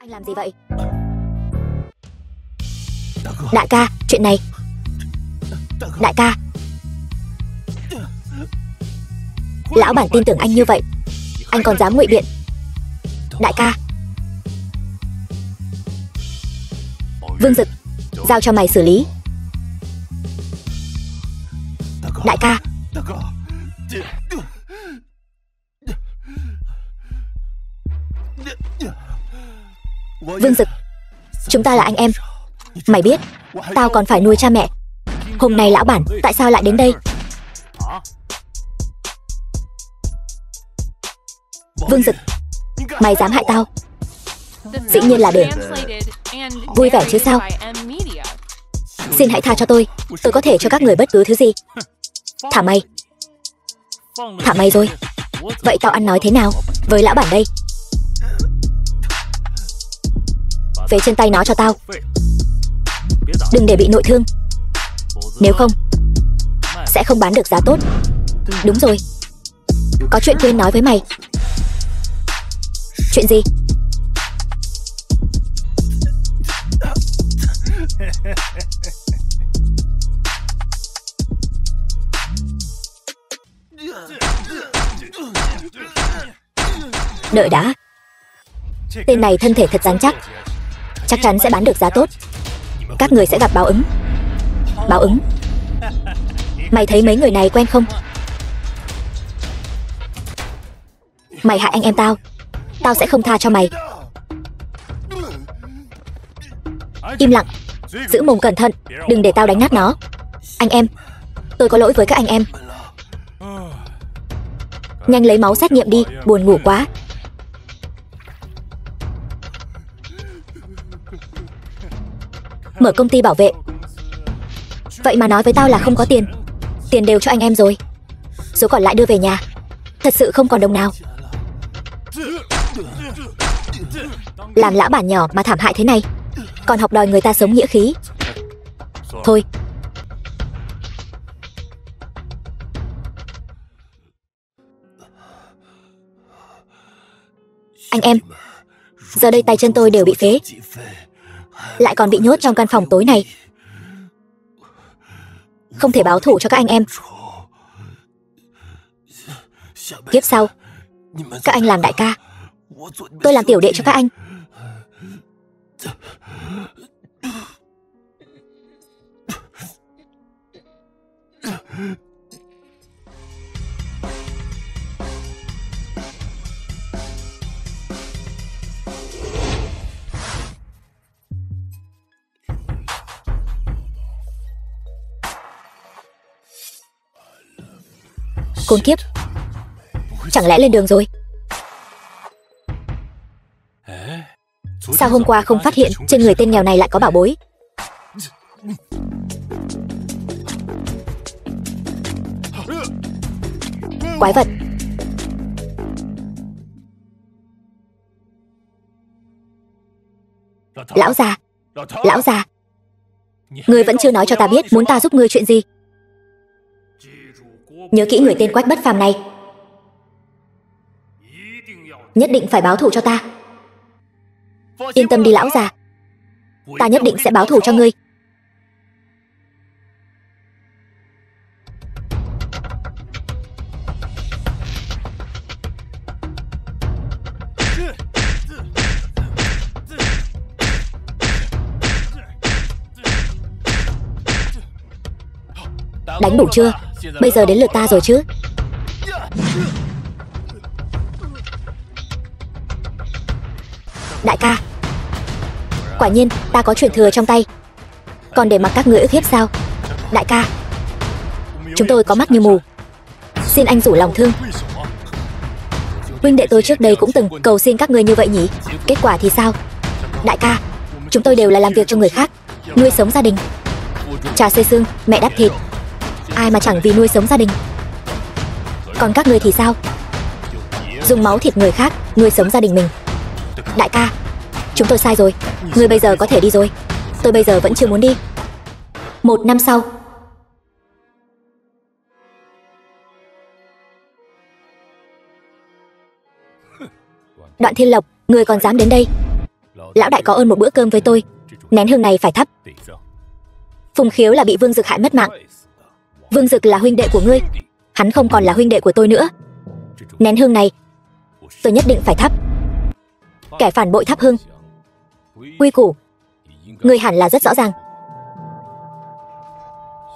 Anh làm gì vậy? Đại ca, chuyện này. Đại ca. Lão bản tin tưởng anh như vậy, anh còn dám ngụy biện. Đại ca. Vương Dực, giao cho mày xử lý. Đại ca. Vương Dực, chúng ta là anh em. Mày biết, tao còn phải nuôi cha mẹ. Hôm nay lão bản tại sao lại đến đây? Vương Dực, mày dám hại tao? Dĩ nhiên là để vui vẻ chứ sao. Xin hãy tha cho tôi có thể cho các người bất cứ thứ gì. Thả mày. Thả mày rồi. Vậy tao ăn nói thế nào với lão bản đây? Về chân tay nó cho tao, đừng để bị nội thương. Nếu không sẽ không bán được giá tốt. Đúng rồi, có chuyện quên nói với mày. Chuyện gì? Đợi đã. Tên này thân thể thật rắn chắc, chắc chắn sẽ bán được giá tốt. Các người sẽ gặp báo ứng. Báo ứng? Mày thấy mấy người này quen không? Mày hại anh em tao, tao sẽ không tha cho mày. Im lặng, giữ mồm cẩn thận, đừng để tao đánh nát nó. Anh em, tôi có lỗi với các anh em. Nhanh lấy máu xét nghiệm đi, buồn ngủ quá. Mở công ty bảo vệ, vậy mà nói với tao là không có tiền. Tiền đều cho anh em rồi, số còn lại đưa về nhà. Thật sự không còn đồng nào. Làm lão bản nhỏ mà thảm hại thế này, còn học đòi người ta sống nghĩa khí. Thôi. Anh em, giờ đây tay chân tôi đều bị phế, lại còn bị nhốt trong căn phòng tối này. Không thể báo thù cho các anh em. Kiếp sau các anh làm đại ca, tôi làm tiểu đệ cho các anh. Khốn kiếp, chẳng lẽ lên đường rồi? Sao hôm qua không phát hiện trên người tên nghèo này lại có bảo bối? Quái vật. Lão già, lão già, ngươi vẫn chưa nói cho ta biết muốn ta giúp ngươi chuyện gì. Nhớ kỹ người tên Quách bất phàm này, nhất định phải báo thù cho ta. Yên tâm đi lão già, ta nhất định sẽ báo thù cho ngươi. Đánh đủ chưa? Bây giờ đến lượt ta rồi chứ. Đại ca, quả nhiên ta có truyền thừa trong tay, còn để mặc các người ức hiếp sao? Đại ca, chúng tôi có mắt như mù, xin anh rủ lòng thương. Huynh đệ tôi trước đây cũng từng cầu xin các ngươi như vậy nhỉ? Kết quả thì sao? Đại ca, chúng tôi đều là làm việc cho người khác, nuôi sống gia đình. Cha xây xương, mẹ đắp thịt, ai mà chẳng vì nuôi sống gia đình. Còn các ngươi thì sao? Dùng máu thịt người khác nuôi sống gia đình mình. Đại ca, chúng tôi sai rồi, ngươi bây giờ có thể đi rồi. Tôi bây giờ vẫn chưa muốn đi. 1 năm sau. Đoạn Thiên Lộc, ngươi còn dám đến đây? Lão đại có ơn một bữa cơm với tôi, nén hương này phải thắp. Phùng Khiếu là bị Vương Dực hại mất mạng. Vương Dực là huynh đệ của ngươi, hắn không còn là huynh đệ của tôi nữa. Nén hương này tôi nhất định phải thắp. Kẻ phản bội thắp hương, quy củ ngươi hẳn là rất rõ ràng.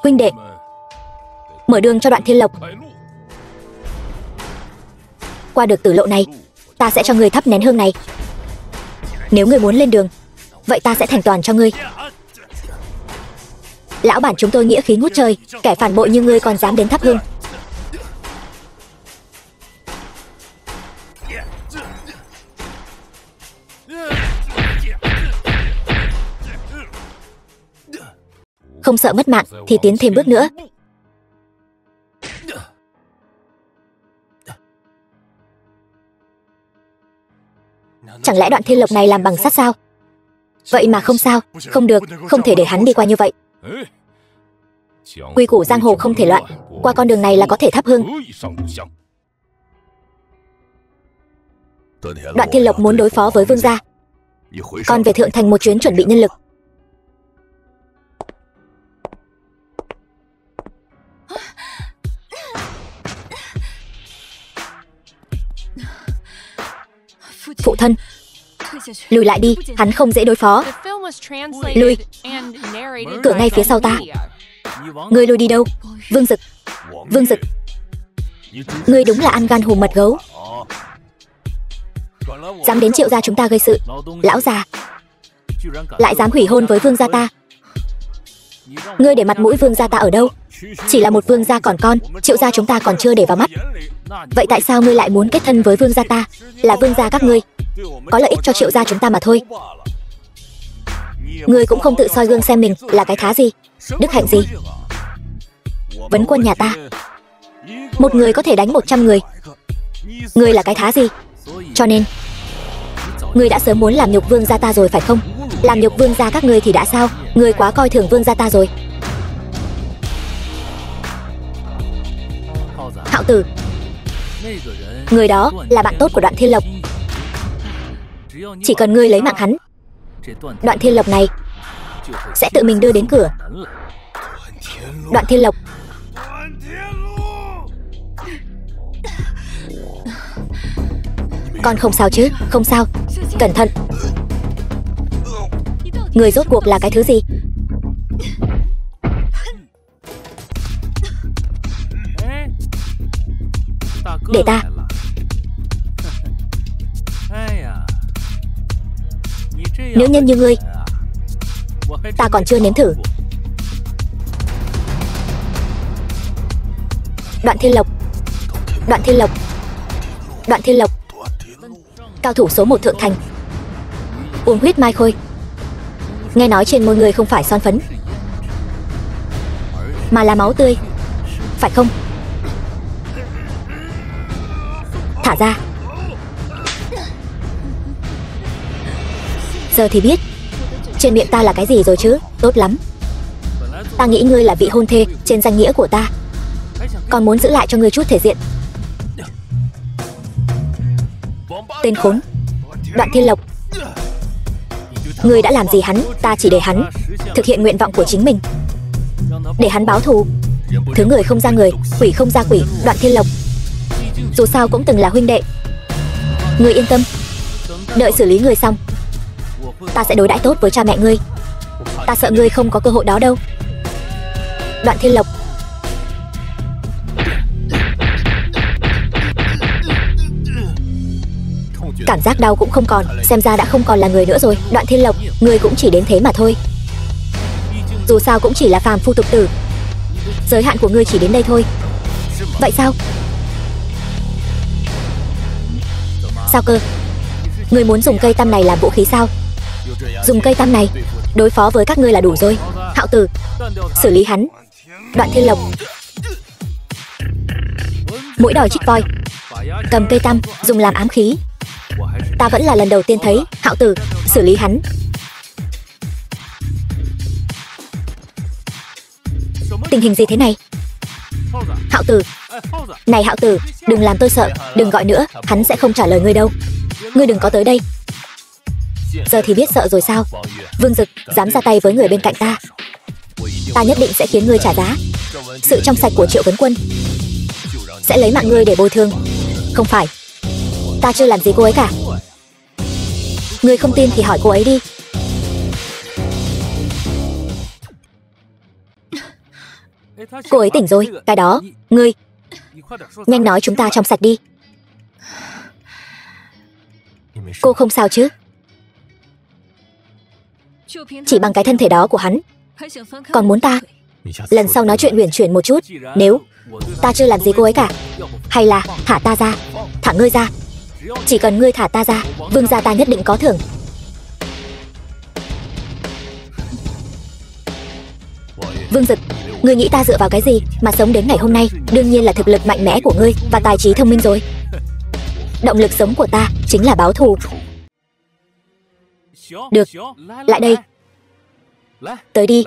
Huynh đệ, mở đường cho Đoạn Thiên Lộc. Qua được tử lộ này, ta sẽ cho ngươi thắp nén hương này. Nếu ngươi muốn lên đường, vậy ta sẽ thành toàn cho ngươi. Lão bản chúng tôi nghĩa khí ngút trời, kẻ phản bội như ngươi còn dám đến thắp hương. Không sợ mất mạng thì tiến thêm bước nữa. Chẳng lẽ Đoạn Thiên Lộc này làm bằng sắt sao? Vậy mà không sao, không được, không thể để hắn đi qua như vậy. Quy củ giang hồ không thể loạn, qua con đường này là có thể thắp hương. Đoạn Thiên Lộc muốn đối phó với Vương gia, còn về Thượng Thành một chuyến chuẩn bị nhân lực. Phụ thân, lùi lại đi, hắn không dễ đối phó. Lùi, cửa ngay phía sau ta. Ngươi lùi đi đâu? Vương Dực, Vương Dực, ngươi đúng là ăn gan hùm mật gấu, dám đến Triệu gia chúng ta gây sự. Lão già, lại dám hủy hôn với Vương gia ta. Ngươi để mặt mũi Vương gia ta ở đâu? Chỉ là một Vương gia còn con, Triệu gia chúng ta còn chưa để vào mắt. Vậy tại sao ngươi lại muốn kết thân với Vương gia ta? Là Vương gia các ngươi, có lợi ích cho Triệu gia chúng ta mà thôi. Ngươi cũng không tự soi gương xem mình là cái thá gì, đức hạnh gì. Vấn quân nhà ta, một người có thể đánh 100 người. Ngươi là cái thá gì? Cho nên ngươi đã sớm muốn làm nhục Vương gia ta rồi phải không? Làm nhục Vương gia các ngươi thì đã sao? Ngươi quá coi thường Vương gia ta rồi. Hạo Tử, người đó là bạn tốt của Đoạn Thiên Lộc. Chỉ cần ngươi lấy mạng hắn, Đoạn Thiên Lộc này sẽ tự mình đưa đến cửa. Đoạn Thiên Lộc, con không sao chứ? Không sao, cẩn thận. Người rốt cuộc là cái thứ gì? Để ta. Nữ nhân như ngươi, ta còn chưa nếm thử. Đoạn Thiên Lộc, Đoạn Thiên Lộc, Đoạn Thiên Lộc, cao thủ số 1 Thượng Thành, uống huyết mai khôi. Nghe nói trên môi người không phải son phấn, mà là máu tươi, phải không? Thả ra. Giờ thì biết trên miệng ta là cái gì rồi chứ. Tốt lắm, ta nghĩ ngươi là vị hôn thê trên danh nghĩa của ta, còn muốn giữ lại cho ngươi chút thể diện. Tên khốn Đoạn Thiên Lộc, ngươi đã làm gì hắn? Ta chỉ để hắn thực hiện nguyện vọng của chính mình, để hắn báo thù. Thứ người không ra người, quỷ không ra quỷ. Đoạn Thiên Lộc, dù sao cũng từng là huynh đệ. Ngươi yên tâm, đợi xử lý ngươi xong, ta sẽ đối đãi tốt với cha mẹ ngươi. Ta sợ ngươi không có cơ hội đó đâu. Đoạn Thiên Lộc, cảm giác đau cũng không còn, xem ra đã không còn là người nữa rồi. Đoạn Thiên Lộc, ngươi cũng chỉ đến thế mà thôi. Dù sao cũng chỉ là phàm phu tục tử, giới hạn của ngươi chỉ đến đây thôi. Vậy sao? Sao cơ? Ngươi muốn dùng cây tăm này làm vũ khí sao? Dùng cây tăm này đối phó với các ngươi là đủ rồi. Hạo Tử, xử lý hắn. Đoạn Thiên Lộc, mũi đòi chích voi, cầm cây tăm dùng làm ám khí. Ta vẫn là lần đầu tiên thấy. Hạo Tử, xử lý hắn. Tình hình gì thế này? Hạo Tử, này Hạo Tử, đừng làm tôi sợ. Đừng gọi nữa, hắn sẽ không trả lời ngươi đâu. Ngươi đừng có tới đây. Giờ thì biết sợ rồi sao? Vương Dực, dám ra tay với người bên cạnh ta, ta nhất định sẽ khiến ngươi trả giá. Sự trong sạch của Triệu Vấn Quân sẽ lấy mạng ngươi để bồi thường. Không phải, ta chưa làm gì cô ấy cả. Ngươi không tin thì hỏi cô ấy đi. Cô ấy tỉnh rồi, cái đó, ngươi nhanh nói chúng ta trong sạch đi. Cô không sao chứ? Chỉ bằng cái thân thể đó của hắn còn muốn ta? Lần sau nói chuyện uyển chuyển một chút. Nếu ta chưa làm gì cô ấy cả, hay là thả ta ra, thả ngươi ra. Chỉ cần ngươi thả ta ra, vương gia ta nhất định có thưởng. Vương Dực, ngươi nghĩ ta dựa vào cái gì mà sống đến ngày hôm nay? Đương nhiên là thực lực mạnh mẽ của ngươi và tài trí thông minh rồi. Động lực sống của ta chính là báo thù. Được, lại đây. Tới đi.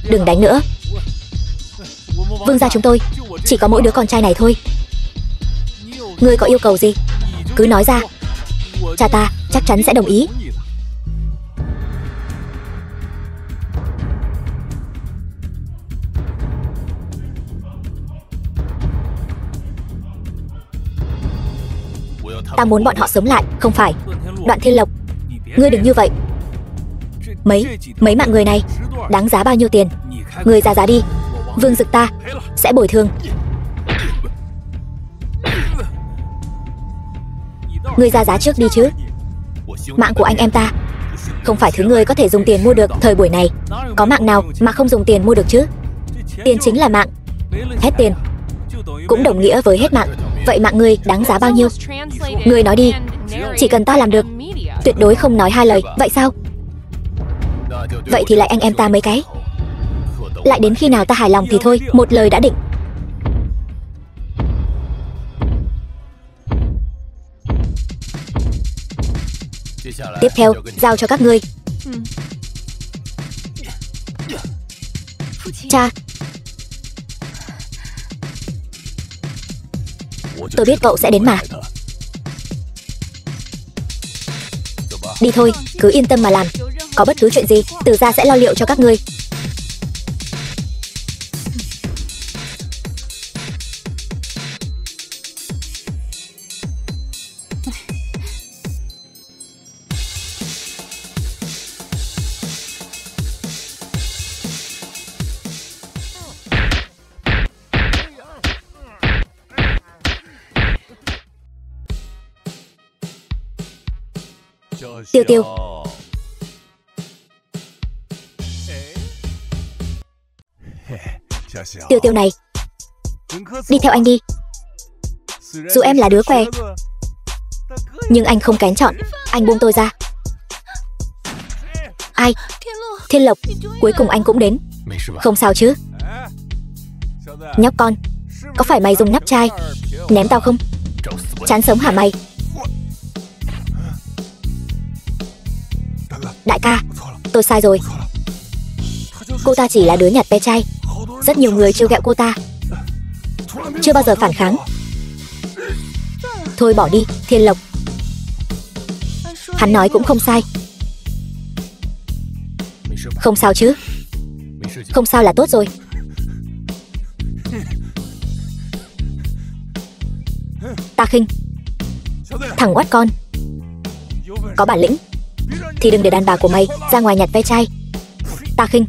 Đừng đánh nữa. Vương gia chúng tôi chỉ có mỗi đứa con trai này thôi. Ngươi có yêu cầu gì cứ nói ra, cha ta chắc chắn sẽ đồng ý. Ta muốn bọn họ sống lại, không phải. Đoạn Thiên Lộc, ngươi đừng như vậy. Mấy mạng người này đáng giá bao nhiêu tiền? Ngươi ra giá đi. Vương Dực ta sẽ bồi thường. Ngươi ra giá trước đi chứ. Mạng của anh em ta không phải thứ ngươi có thể dùng tiền mua được. Thời buổi này có mạng nào mà không dùng tiền mua được chứ? Tiền chính là mạng. Hết tiền cũng đồng nghĩa với hết mạng. Vậy mạng ngươi đáng giá bao nhiêu? Ngươi nói đi. Chỉ cần ta làm được, tuyệt đối không nói hai lời. Vậy sao? Vậy thì lại anh em ta mấy cái. Lại đến khi nào ta hài lòng thì thôi. Một lời đã định. Tiếp theo, giao cho các ngươi. Cha, tôi biết cậu sẽ đến mà. Đi thôi, cứ yên tâm mà làm. Có bất cứ chuyện gì, Từ gia sẽ lo liệu cho các ngươi. Tiêu Tiêu. Tiêu Tiêu này, đi theo anh đi. Dù em là đứa què, nhưng anh không kén chọn. Anh buông tôi ra. Ai? Thiên Lộc, cuối cùng anh cũng đến. Không sao chứ? Nhóc con, có phải mày dùng nắp chai ném tao không? Chán sống hả mày? Đại ca, tôi sai rồi. Cô ta chỉ là đứa nhặt ve chai. Rất nhiều người trêu ghẹo cô ta, chưa bao giờ phản kháng. Thôi bỏ đi, Thiên Lộc. Hắn nói cũng không sai. Không sao chứ? Không sao là tốt rồi. Ta khinh. Thằng oát con. Có bản lĩnh thì đừng để đàn bà của mày ra ngoài nhặt ve chai. Ta khinh.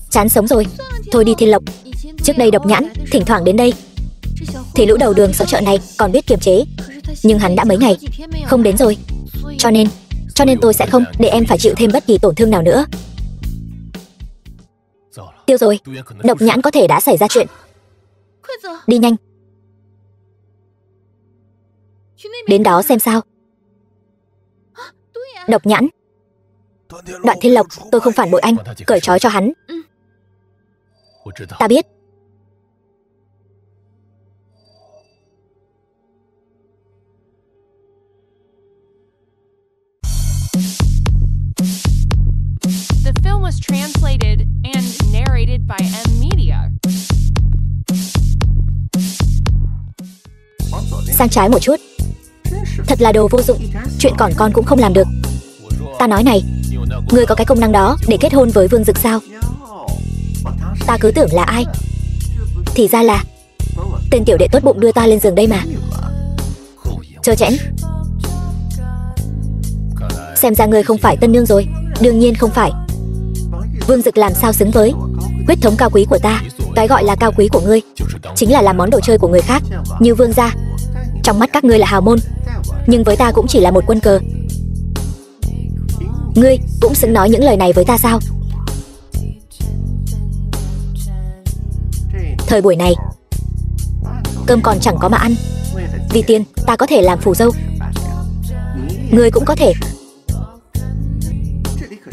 Chán sống rồi. Thôi đi Thiên Lộc. Trước đây Độc Nhãn thỉnh thoảng đến đây thì lũ đầu đường xó chợ này còn biết kiềm chế, nhưng hắn đã mấy ngày không đến rồi. Cho nên tôi sẽ không để em phải chịu thêm bất kỳ tổn thương nào nữa. Tiêu rồi, Độc Nhãn có thể đã xảy ra chuyện. Đi nhanh. Đến đó xem sao. Độc Nhãn. Đoạn Thiên Lộc, tôi không phản bội anh. Cởi trói cho hắn. Ta biết. translated and narrated by M Media. Sang trái một chút. Thật là đồ vô dụng, chuyện còn con cũng không làm được. Ta nói này, ngươi có cái công năng đó để kết hôn với Vương Dực sao? Ta cứ tưởng là ai, thì ra là tên tiểu đệ tốt bụng đưa ta lên giường đây mà. Trơ chẽn. Xem ra ngươi không phải tân nương rồi. Đương nhiên không phải. Vương Dực làm sao xứng với huyết thống cao quý của ta. Cái gọi là cao quý của ngươi chính là làm món đồ chơi của người khác. Như Vương gia, trong mắt các ngươi là hào môn, nhưng với ta cũng chỉ là một quân cờ. Ngươi cũng xứng nói những lời này với ta sao? Thời buổi này, cơm còn chẳng có mà ăn. Vì tiền, ta có thể làm phù dâu. Ngươi cũng có thể.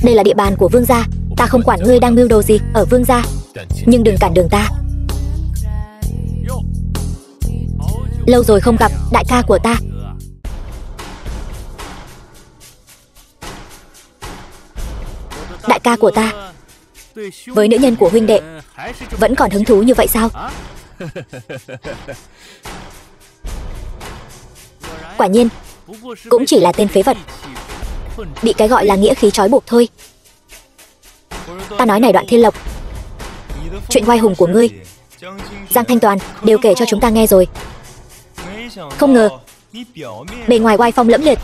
Đây là địa bàn của Vương gia. Ta không quản ngươi đang mưu đồ gì ở Vương gia, nhưng đừng cản đường ta. Lâu rồi không gặp, đại ca của ta. Đại ca của ta với nữ nhân của huynh đệ vẫn còn hứng thú như vậy sao? Quả nhiên cũng chỉ là tên phế vật, bị cái gọi là nghĩa khí trói buộc thôi. Ta nói này Đoạn Thiên Lộc, chuyện oai hùng của ngươi, Giang Thanh Toàn đều kể cho chúng ta nghe rồi. Không ngờ bề ngoài oai phong lẫm liệt,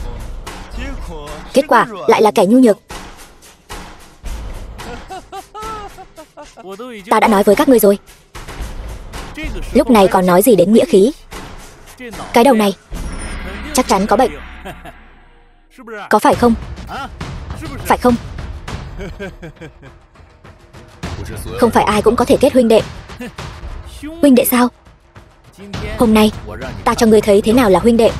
kết quả lại là kẻ nhu nhược. Ta đã nói với các ngươi rồi, lúc này còn nói gì đến nghĩa khí. Cái đầu này chắc chắn có bệnh, có phải không? Phải không? Không phải ai cũng có thể kết huynh đệ. Huynh đệ sao? Hôm nay ta cho ngươi thấy thế nào là huynh đệ.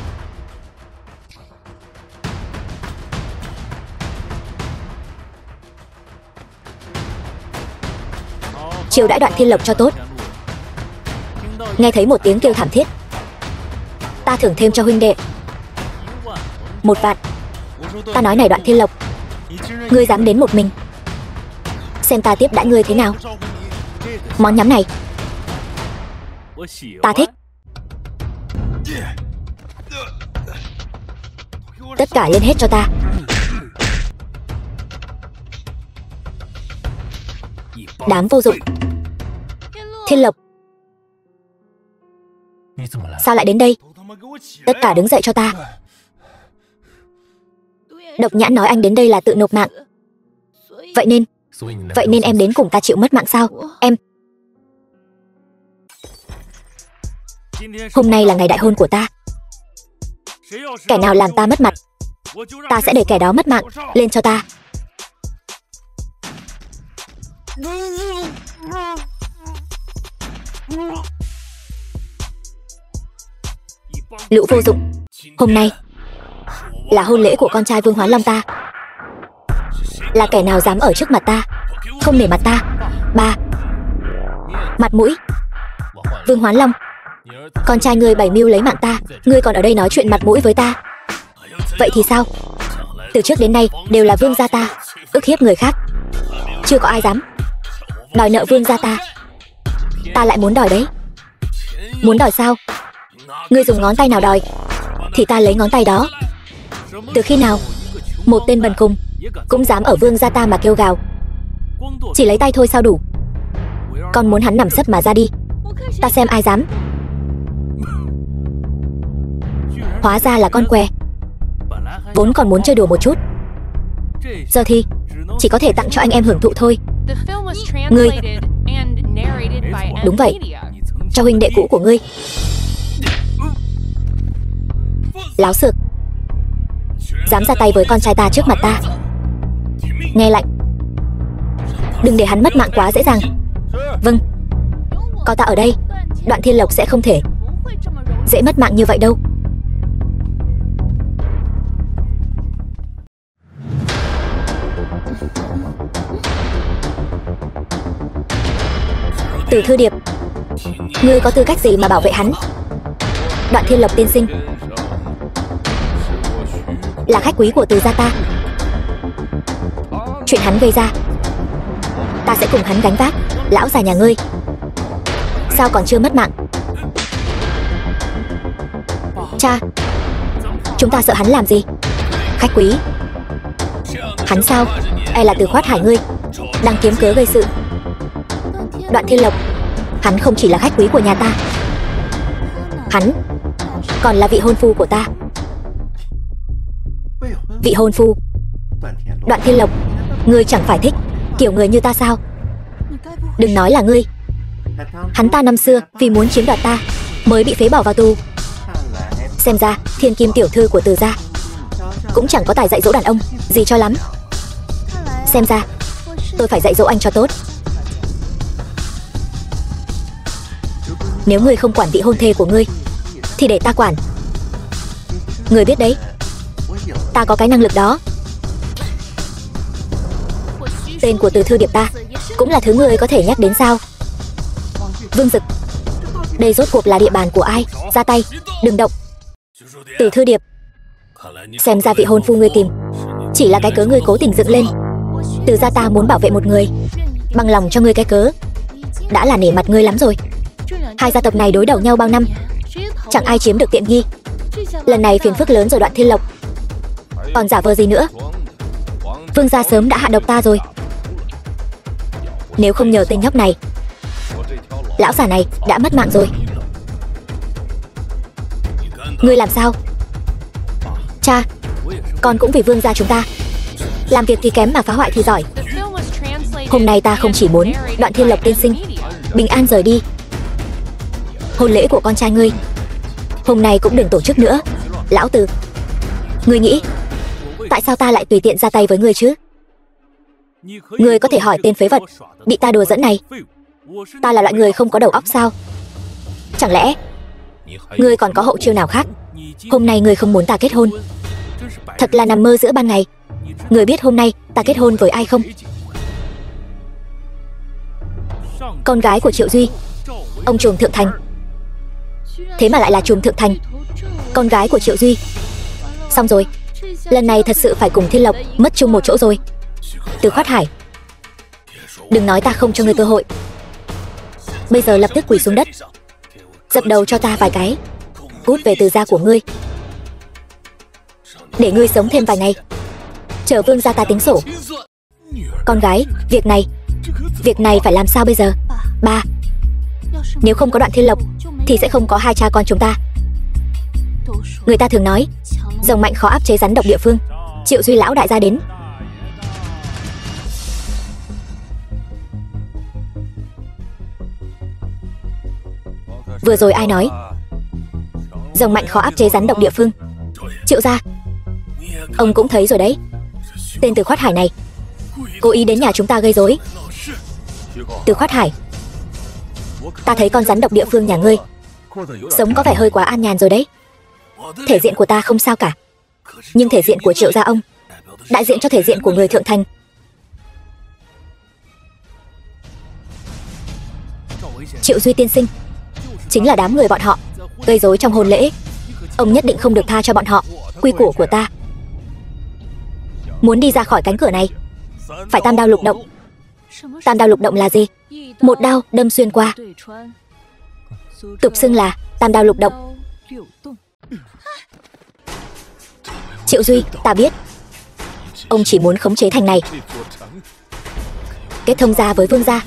Chiêu đãi Đoạn Thiên Lộc cho tốt. Nghe thấy một tiếng kêu thảm thiết, ta thưởng thêm cho huynh đệ 1 vạn. Ta nói này Đoạn Thiên Lộc, ngươi dám đến một mình, xem ta tiếp đãi ngươi thế nào. Món nhắm này ta thích. Tất cả lên hết cho ta. Đám vô dụng. Thiên Lộc, sao lại đến đây? Tất cả đứng dậy cho ta. Độc Nhãn nói anh đến đây là tự nộp mạng. Vậy nên em đến cùng ta chịu mất mạng sao? Em... Hôm nay là ngày đại hôn của ta. Kẻ nào làm ta mất mặt, ta sẽ để kẻ đó mất mạng. Lên cho ta. Lũ vô dụng. Hôm nay là hôn lễ của con trai Vương Hoán Long ta. Là kẻ nào dám ở trước mặt ta, không nể mặt ta? Ba, mặt mũi. Vương Hoán Long, con trai ngươi bày mưu lấy mạng ta, ngươi còn ở đây nói chuyện mặt mũi với ta. Vậy thì sao? Từ trước đến nay đều là Vương gia ta ức hiếp người khác, chưa có ai dám đòi nợ Vương gia ta. Ta lại muốn đòi đấy. Muốn đòi sao? Ngươi dùng ngón tay nào đòi thì ta lấy ngón tay đó. Từ khi nào một tên bần cùng cũng dám ở Vương gia ta mà kêu gào? Chỉ lấy tay thôi sao đủ? Con muốn hắn nằm sấp mà ra đi, ta xem ai dám. Hóa ra là con què. Vốn còn muốn chơi đùa một chút, giờ thì chỉ có thể tặng cho anh em hưởng thụ thôi. Ngươi, đúng vậy, cho huynh đệ cũ của ngươi. Láo xược, dám ra tay với con trai ta trước mặt ta. Nghe lệnh, đừng để hắn mất mạng quá dễ dàng. Vâng, có ta ở đây, Đoạn Thiên Lộc sẽ không thể dễ mất mạng như vậy đâu. Từ Thư Điệp, ngươi có tư cách gì mà bảo vệ hắn? Đoạn Thiên Lộc tiên sinh là khách quý của Từ gia ta. Chuyện hắn gây ra ta sẽ cùng hắn gánh vác. Lão già nhà ngươi sao còn chưa mất mạng? Cha, chúng ta sợ hắn làm gì? Khách quý. Hắn sao? E là Từ Khoát Hải ngươi đang kiếm cớ gây sự. Đoạn Thiên Lộc, hắn không chỉ là khách quý của nhà ta, hắn còn là vị hôn phu của ta. Vị hôn phu? Đoạn Thiên Lộc, ngươi chẳng phải thích kiểu người như ta sao? Đừng nói là ngươi. Hắn ta năm xưa vì muốn chiếm đoạt ta mới bị phế bỏ vào tù. Xem ra thiên kim tiểu thư của Từ gia cũng chẳng có tài dạy dỗ đàn ông gì cho lắm. Xem ra tôi phải dạy dỗ anh cho tốt. Nếu ngươi không quản vị hôn thê của ngươi thì để ta quản. Ngươi biết đấy, ta có cái năng lực đó. Tên của Từ Thư Điệp ta cũng là thứ ngươi có thể nhắc đến sao? Vương Dực, đây rốt cuộc là địa bàn của ai? Ra tay, đừng động. Từ Thư Điệp, xem ra vị hôn phu ngươi tìm chỉ là cái cớ ngươi cố tình dựng lên. Từ gia ta muốn bảo vệ một người, bằng lòng cho ngươi cái cớ đã là nể mặt ngươi lắm rồi. Hai gia tộc này đối đầu nhau bao năm, chẳng ai chiếm được tiện nghi. Lần này phiền phức lớn rồi Đoạn Thiên Lộc, còn giả vờ gì nữa? Vương gia sớm đã hạ độc ta rồi. Nếu không nhờ tên nhóc này, lão già này đã mất mạng rồi. Ngươi làm sao? Cha, con cũng vì Vương gia chúng ta. Làm việc thì kém mà phá hoại thì giỏi. Hôm nay ta không chỉ muốn Đoạn Thiên Lộc tiên sinh bình an rời đi, hôn lễ của con trai ngươi hôm nay cũng đừng tổ chức nữa. Lão Từ, ngươi nghĩ tại sao ta lại tùy tiện ra tay với ngươi chứ? Ngươi có thể hỏi tên phế vật bị ta đùa dẫn này, ta là loại người không có đầu óc sao? Chẳng lẽ ngươi còn có hậu chiêu nào khác? Hôm nay ngươi không muốn ta kết hôn, thật là nằm mơ giữa ban ngày. Ngươi biết hôm nay ta kết hôn với ai không? Con gái của Triệu Duy, ông trùm Thượng Thành. Thế mà lại là trùm Thượng Thành, con gái của Triệu Duy. Xong rồi, lần này thật sự phải cùng Thiên Lộc mất chung một chỗ rồi. Từ Khoát Hải, đừng nói ta không cho ngươi cơ hội. Bây giờ lập tức quỳ xuống đất, dập đầu cho ta vài cái. Cút về Từ gia của ngươi, để ngươi sống thêm vài ngày, chờ Vương gia ta tính sổ. Con gái, việc này phải làm sao bây giờ? Ba, nếu không có Đoạn Thiên Lộc thì sẽ không có hai cha con chúng ta. Người ta thường nói rồng mạnh khó áp chế rắn độc địa phương. Triệu Duy lão đại gia đến. Vừa rồi ai nói rồng mạnh khó áp chế rắn độc địa phương? Triệu gia, ông cũng thấy rồi đấy. Tên Từ Khoát Hải này cố ý đến nhà chúng ta gây rối. Từ Khoát Hải, ta thấy con rắn độc địa phương nhà ngươi sống có vẻ hơi quá an nhàn rồi đấy. Thể diện của ta không sao cả, nhưng thể diện của Triệu gia ông đại diện cho thể diện của người Thượng Thành. Triệu Duy tiên sinh chính là đám người bọn họ gây rối trong hôn lễ. Ông nhất định không được tha cho bọn họ. Quy củ của ta, muốn đi ra khỏi cánh cửa này phải tam đao lục động. Tam đao lục động là gì? Một đao đâm xuyên qua, tục xưng là tam đao lục động. Triệu Duy, ta biết ông chỉ muốn khống chế thành này, kết thông gia với Vương gia.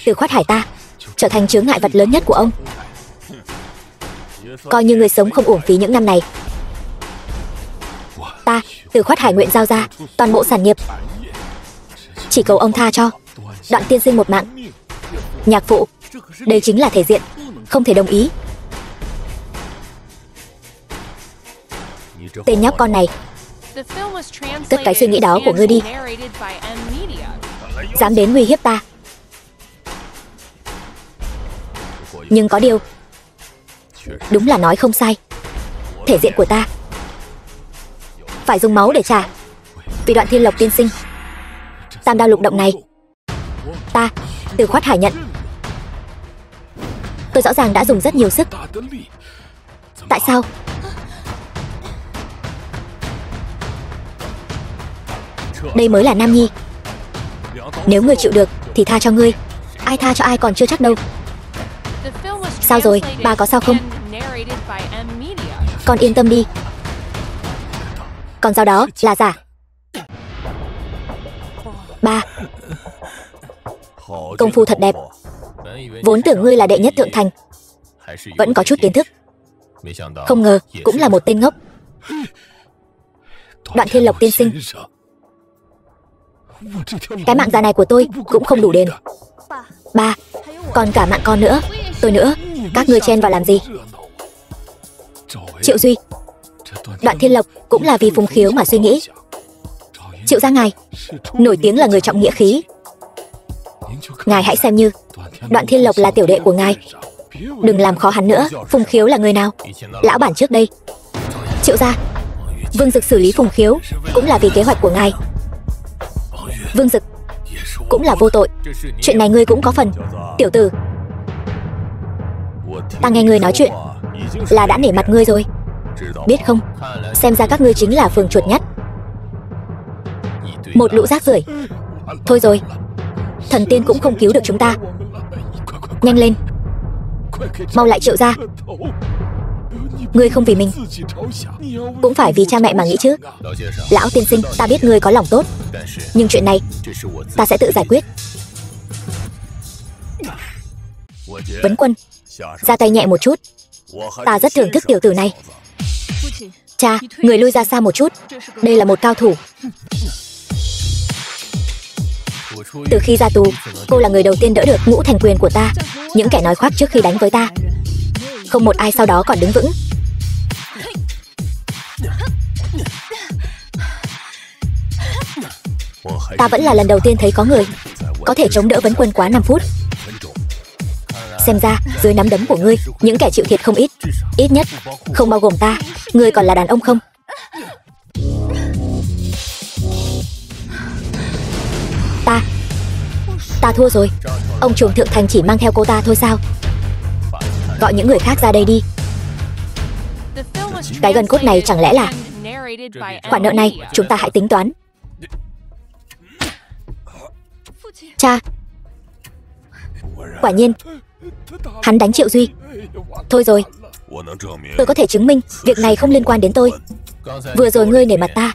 Từ Khoát Hải ta trở thành chướng ngại vật lớn nhất của ông. Coi như người sống không uổng phí những năm này. Ta, Từ Khoát Hải nguyện giao ra toàn bộ sản nghiệp, chỉ cầu ông tha cho Đoạn tiên sinh một mạng. Nhạc phụ, đây chính là thể diện, không thể đồng ý. Tên nhóc con này, cất cái suy nghĩ đó của ngươi đi. Dám đến uy hiếp ta. Nhưng có điều, đúng là nói không sai. Thể diện của ta phải dùng máu để trả. Vì Đoạn Thiên Lộc tiên sinh, tam đao lục động này ta, Từ Khoát Hải nhận. Tôi rõ ràng đã dùng rất nhiều sức. Tại sao? Đây mới là nam nhi. Nếu ngươi chịu được thì tha cho ngươi. Ai tha cho ai còn chưa chắc đâu. The film was Sao rồi, translated bà có sao không? and narrated by M Media. Con yên tâm đi. Còn dao đó là giả. Ba, công phu thật đẹp. Vốn tưởng ngươi là đệ nhất thượng thành, vẫn có chút kiến thức. Không ngờ cũng là một tên ngốc. Đoạn Thiên Lộc tiên sinh, cái mạng già này của tôi cũng không đủ đền. Ba, còn cả mạng con nữa, tôi nữa. Các ngươi chen vào làm gì? Triệu Duy, Đoạn Thiên Lộc cũng là vì Phùng Khiếu mà suy nghĩ. Triệu gia ngài nổi tiếng là người trọng nghĩa khí. Ngài hãy xem như Đoạn Thiên Lộc là tiểu đệ của ngài. Đừng làm khó hắn nữa. Phùng Khiếu là người nào? Lão bản trước đây. Triệu gia, Vương Dực xử lý Phùng Khiếu cũng là vì kế hoạch của ngài. Vương Dực cũng là vô tội. Chuyện này ngươi cũng có phần. Tiểu tử, ta nghe ngươi nói chuyện là đã nể mặt ngươi rồi, biết không? Xem ra các ngươi chính là phường chuột nhắt, một lũ rác rưởi. Thôi rồi, thần tiên cũng không cứu được chúng ta. Nhanh lên, mau lại Triệu gia. Ngươi không vì mình, cũng phải vì cha mẹ mà nghĩ chứ. Lão tiên sinh, ta biết ngươi có lòng tốt, nhưng chuyện này ta sẽ tự giải quyết. Vấn Quân ra tay nhẹ một chút. Ta rất thưởng thức tiểu tử này. Cha, người lui ra xa một chút. Đây là một cao thủ. Từ khi ra tù, cô là người đầu tiên đỡ được Ngũ Thành Quyền của ta. Những kẻ nói khoác trước khi đánh với ta, không một ai sau đó còn đứng vững. Ta vẫn là lần đầu tiên thấy có người có thể chống đỡ Vấn Quân quá 5 phút. Xem ra dưới nắm đấm của ngươi, những kẻ chịu thiệt không ít. Ít nhất không bao gồm ta. Ngươi còn là đàn ông không? Ta thua rồi. Ông trùm thượng thành chỉ mang theo cô ta thôi sao? Gọi những người khác ra đây đi. Cái gân cốt này chẳng lẽ là khoản nợ này chúng ta hãy tính toán. Cha, quả nhiên hắn đánh Triệu Duy. Thôi rồi, tôi có thể chứng minh việc này không liên quan đến tôi. Vừa rồi ngươi nể mặt ta,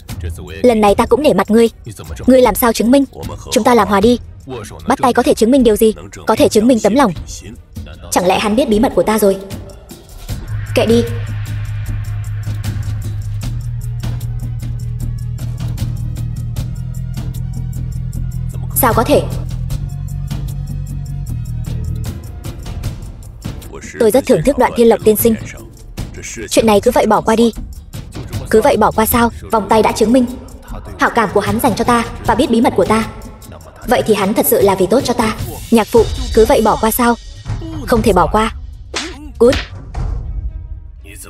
lần này ta cũng nể mặt ngươi. Ngươi làm sao chứng minh? Chúng ta làm hòa đi. Bắt tay có thể chứng minh điều gì? Có thể chứng minh tấm lòng. Chẳng lẽ hắn biết bí mật của ta rồi? Kệ đi. Sao có thể? Tôi rất thưởng thức Đoạn Thiên Lộc tiên sinh. Chuyện này cứ vậy bỏ qua đi. Cứ vậy bỏ qua sao? Vòng tay đã chứng minh hảo cảm của hắn dành cho ta và biết bí mật của ta. Vậy thì hắn thật sự là vì tốt cho ta. Nhạc phụ, cứ vậy bỏ qua sao? Không thể bỏ qua. Cút.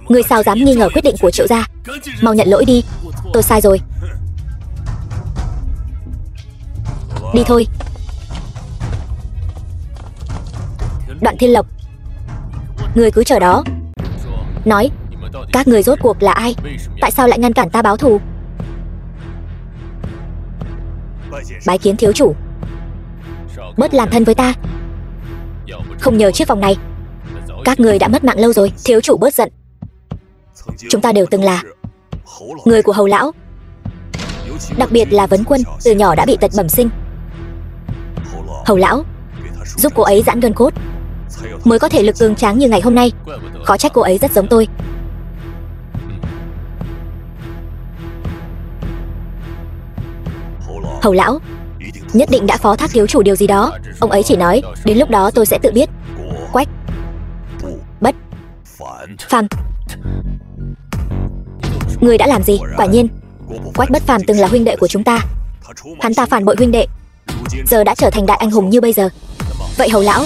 Ngươi sao dám nghi ngờ quyết định của Triệu gia? Mau nhận lỗi đi. Tôi sai rồi. Đi thôi. Đoạn Thiên Lộc, ngươi cứ chờ đó. Nói, các người rốt cuộc là ai? Tại sao lại ngăn cản ta báo thù? Bái kiến thiếu chủ. Bớt làm thân với ta. Không nhờ chiếc vòng này, các người đã mất mạng lâu rồi. Thiếu chủ bớt giận. Chúng ta đều từng là người của Hầu lão. Đặc biệt là Vấn Quân, từ nhỏ đã bị tật bẩm sinh. Hầu lão giúp cô ấy giãn gân cốt, mới có thể lực cường tráng như ngày hôm nay. Khó trách cô ấy rất giống tôi. Hầu lão nhất định đã phó thác thiếu chủ điều gì đó. Ông ấy chỉ nói đến lúc đó tôi sẽ tự biết. Quách Bất Phàm, người đã làm gì? Quả nhiên Quách Bất Phàm từng là huynh đệ của chúng ta. Hắn ta phản bội huynh đệ, giờ đã trở thành đại anh hùng như bây giờ. Vậy Hầu lão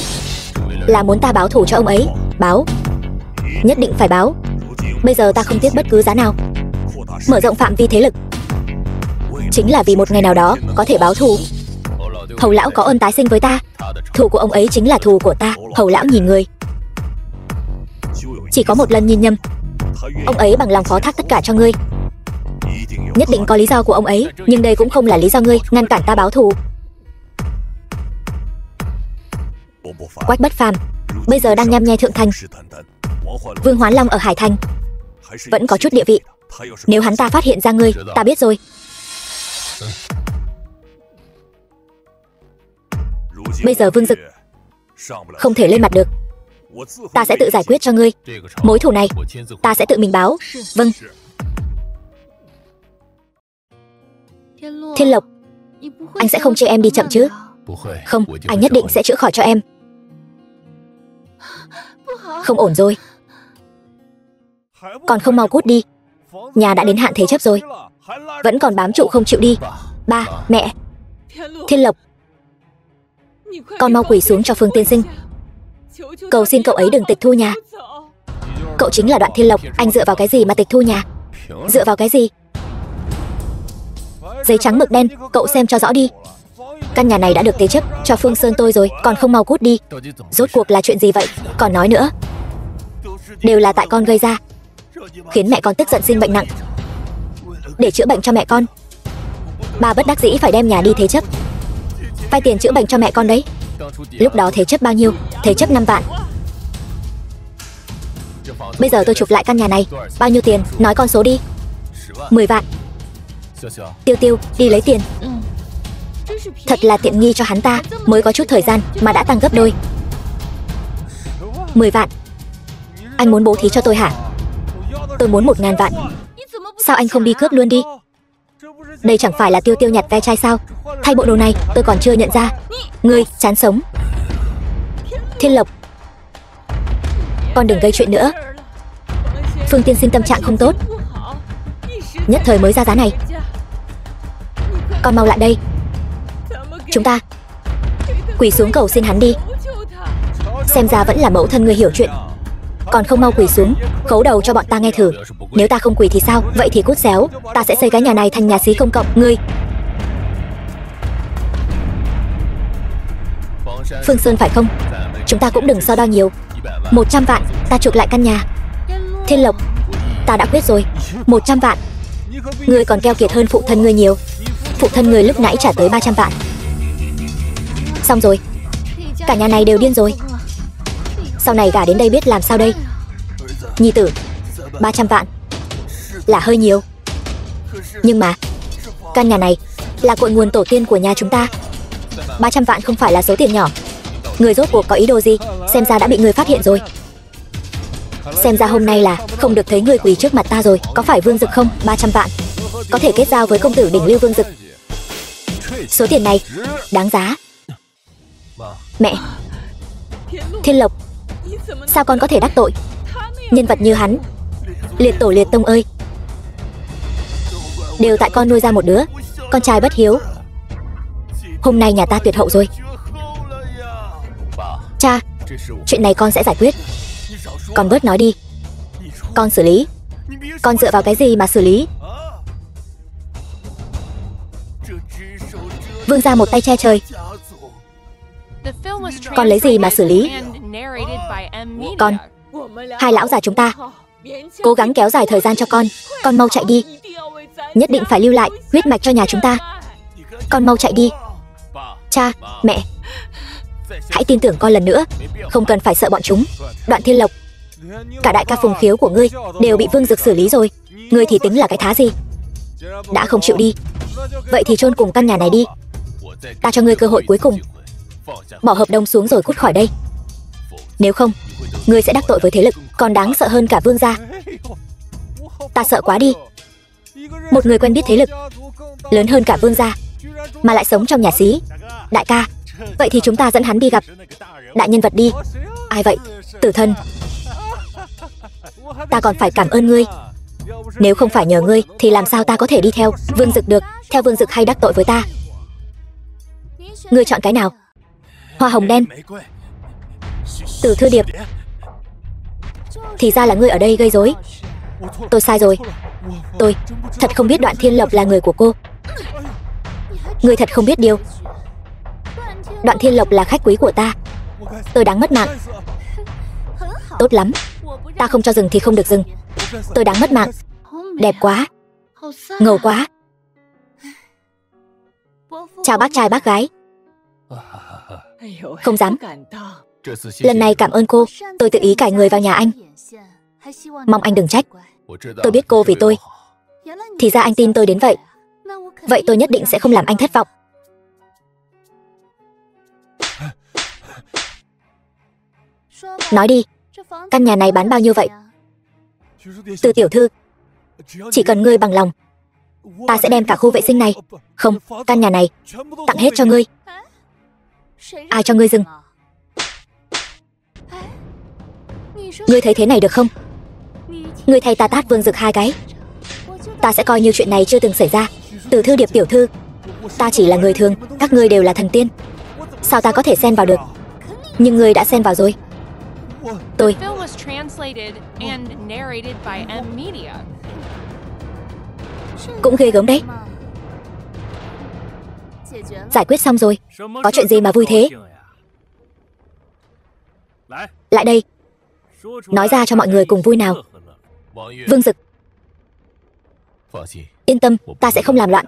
là muốn ta báo thù cho ông ấy? Báo, nhất định phải báo. Bây giờ ta không tiếc bất cứ giá nào mở rộng phạm vi thế lực, chính là vì một ngày nào đó có thể báo thù. Hầu lão có ơn tái sinh với ta, thù của ông ấy chính là thù của ta. Hầu lão nhìn người, chỉ có một lần nhìn nhầm. Ông ấy bằng lòng phó thác tất cả cho ngươi. Nhất định có lý do của ông ấy, nhưng đây cũng không là lý do ngươi ngăn cản ta báo thù. Quách Bất Phàm bây giờ đang nhăm nhe thượng thành. Vương Hoán Long ở Hải Thành vẫn có chút địa vị. Nếu hắn ta phát hiện ra ngươi, ta biết rồi. Bây giờ Vương Dực không thể lên mặt được. Ta sẽ tự giải quyết cho ngươi. Mối thù này ta sẽ tự mình báo. Vâng. Thiên Lộc, anh sẽ không chê em đi chậm chứ? Không, anh nhất định sẽ chữa khỏi cho em. Không ổn rồi. Còn không mau cút đi. Nhà đã đến hạn thế chấp rồi, vẫn còn bám trụ không chịu đi. Ba, mẹ. Thiên Lộc, con mau quỳ xuống cho Phương tiên sinh, cầu xin cậu ấy đừng tịch thu nhà. Cậu chính là Đoạn Thiên Lộc, anh dựa vào cái gì mà tịch thu nhà? Dựa vào cái gì? Giấy trắng mực đen, cậu xem cho rõ đi. Căn nhà này đã được thế chấp cho Phương Sơn tôi rồi, còn không mau cút đi. Rốt cuộc là chuyện gì vậy? Còn nói nữa, đều là tại con gây ra, khiến mẹ con tức giận sinh bệnh nặng. Để chữa bệnh cho mẹ con, ba bất đắc dĩ phải đem nhà đi thế chấp, vay tiền chữa bệnh cho mẹ con đấy. Lúc đó thế chấp bao nhiêu? Thế chấp 5 vạn. Bây giờ tôi chụp lại căn nhà này, bao nhiêu tiền? Nói con số đi. 10 vạn. Tiêu Tiêu, đi lấy tiền. Thật là tiện nghi cho hắn ta, mới có chút thời gian mà đã tăng gấp đôi. 10 vạn. Anh muốn bố thí cho tôi hả? Tôi muốn 1.000 vạn. Sao anh không đi cướp luôn đi? Đây chẳng phải là Tiêu Tiêu nhặt ve chai sao? Thay bộ đồ này tôi còn chưa nhận ra. Ngươi chán sống. Thiên Lộc, con đừng gây chuyện nữa. Phương tiên sinh tâm trạng không tốt, nhất thời mới ra giá này. Con mau lại đây. Chúng ta quỳ xuống cầu xin hắn đi. Xem ra vẫn là mẫu thân người hiểu chuyện. Còn không mau quỳ xuống, khấu đầu cho bọn ta nghe thử. Nếu ta không quỳ thì sao? Vậy thì cút xéo. Ta sẽ xây cái nhà này thành nhà xí công cộng. Ngươi Phương Sơn phải không? Chúng ta cũng đừng so đo nhiều. 100 vạn, ta chuộc lại căn nhà. Thiên Lộc, ta đã quyết rồi. 100 vạn. Ngươi còn keo kiệt hơn phụ thân ngươi nhiều. Phụ thân ngươi lúc nãy trả tới 300 vạn. Xong rồi, cả nhà này đều điên rồi. Sau này gả đến đây biết làm sao đây? Nhi tử, 300 vạn là hơi nhiều, nhưng mà căn nhà này là cội nguồn tổ tiên của nhà chúng ta. 300 vạn không phải là số tiền nhỏ. Người rốt cuộc có ý đồ gì? Xem ra đã bị người phát hiện rồi. Xem ra hôm nay là không được thấy người quỳ trước mặt ta rồi. Có phải Vương Dực không? 300 vạn có thể kết giao với công tử đỉnh lưu Vương Dực. Số tiền này đáng giá. Mẹ. Thiên Lộc, sao con có thể đắc tội nhân vật như hắn? Liệt tổ liệt tông ơi, đều tại con nuôi ra một đứa con trai bất hiếu. Hôm nay nhà ta tuyệt hậu rồi. Cha, chuyện này con sẽ giải quyết. Con bớt nói đi. Con xử lý. Con dựa vào cái gì mà xử lý? Vương gia một tay che trời. Con lấy gì mà xử lý? Con, hai lão già chúng ta cố gắng kéo dài thời gian cho con. Con mau chạy đi. Nhất định phải lưu lại huyết mạch cho nhà chúng ta. Con mau chạy đi. Cha, mẹ, hãy tin tưởng con lần nữa. Không cần phải sợ bọn chúng. Đoạn Thiên Lộc, cả đại ca Phùng Khiếu của ngươi đều bị Vương Dực xử lý rồi. Ngươi thì tính là cái thá gì? Đã không chịu đi, vậy thì chôn cùng căn nhà này đi. Ta cho ngươi cơ hội cuối cùng. Bỏ hợp đồng xuống rồi cút khỏi đây. Nếu không, ngươi sẽ đắc tội với thế lực còn đáng sợ hơn cả Vương gia. Ta sợ quá đi. Một người quen biết thế lực lớn hơn cả Vương gia mà lại sống trong nhà xí. Đại ca, vậy thì chúng ta dẫn hắn đi gặp đại nhân vật đi. Ai vậy? Tử Thần. Ta còn phải cảm ơn ngươi. Nếu không phải nhờ ngươi thì làm sao ta có thể đi theo Vương Dực được? Theo Vương Dực hay đắc tội với ta? Ngươi chọn cái nào? Hoa hồng đen, Từ Thư Điệp. Thì ra là ngươi ở đây gây rối. Tôi sai rồi. Tôi thật không biết Đoạn Thiên Lộc là người của cô. Ngươi thật không biết điều. Đoạn Thiên Lộc là khách quý của ta. Tôi đáng mất mạng. Tốt lắm. Ta không cho dừng thì không được dừng. Tôi đáng mất mạng. Đẹp quá, ngầu quá. Chào bác trai bác gái. Không dám. Lần này cảm ơn cô, tôi tự ý cải người vào nhà anh. Mong anh đừng trách. Tôi biết cô vì tôi. Thì ra anh tin tôi đến vậy. Vậy tôi nhất định sẽ không làm anh thất vọng. Nói đi, căn nhà này bán bao nhiêu vậy? Từ tiểu thư, chỉ cần ngươi bằng lòng, ta sẽ đem cả khu vệ sinh này, không, căn nhà này, tặng hết cho ngươi. Ai cho ngươi dừng? Ngươi thấy thế này được không? Ngươi thay ta tát Vương Dực 2 cái. Ta sẽ coi như chuyện này chưa từng xảy ra. Từ Thư Điệp tiểu thư, ta chỉ là người thường, các ngươi đều là thần tiên. Sao ta có thể xen vào được? Nhưng ngươi đã xen vào rồi. Tôi. The film was translated and narrated by M Media. Cũng ghê gớm đấy. Giải quyết xong rồi. Có chuyện gì mà vui thế? Lại đây. Nói ra cho mọi người cùng vui nào. Vương Dực, yên tâm, ta sẽ không làm loạn.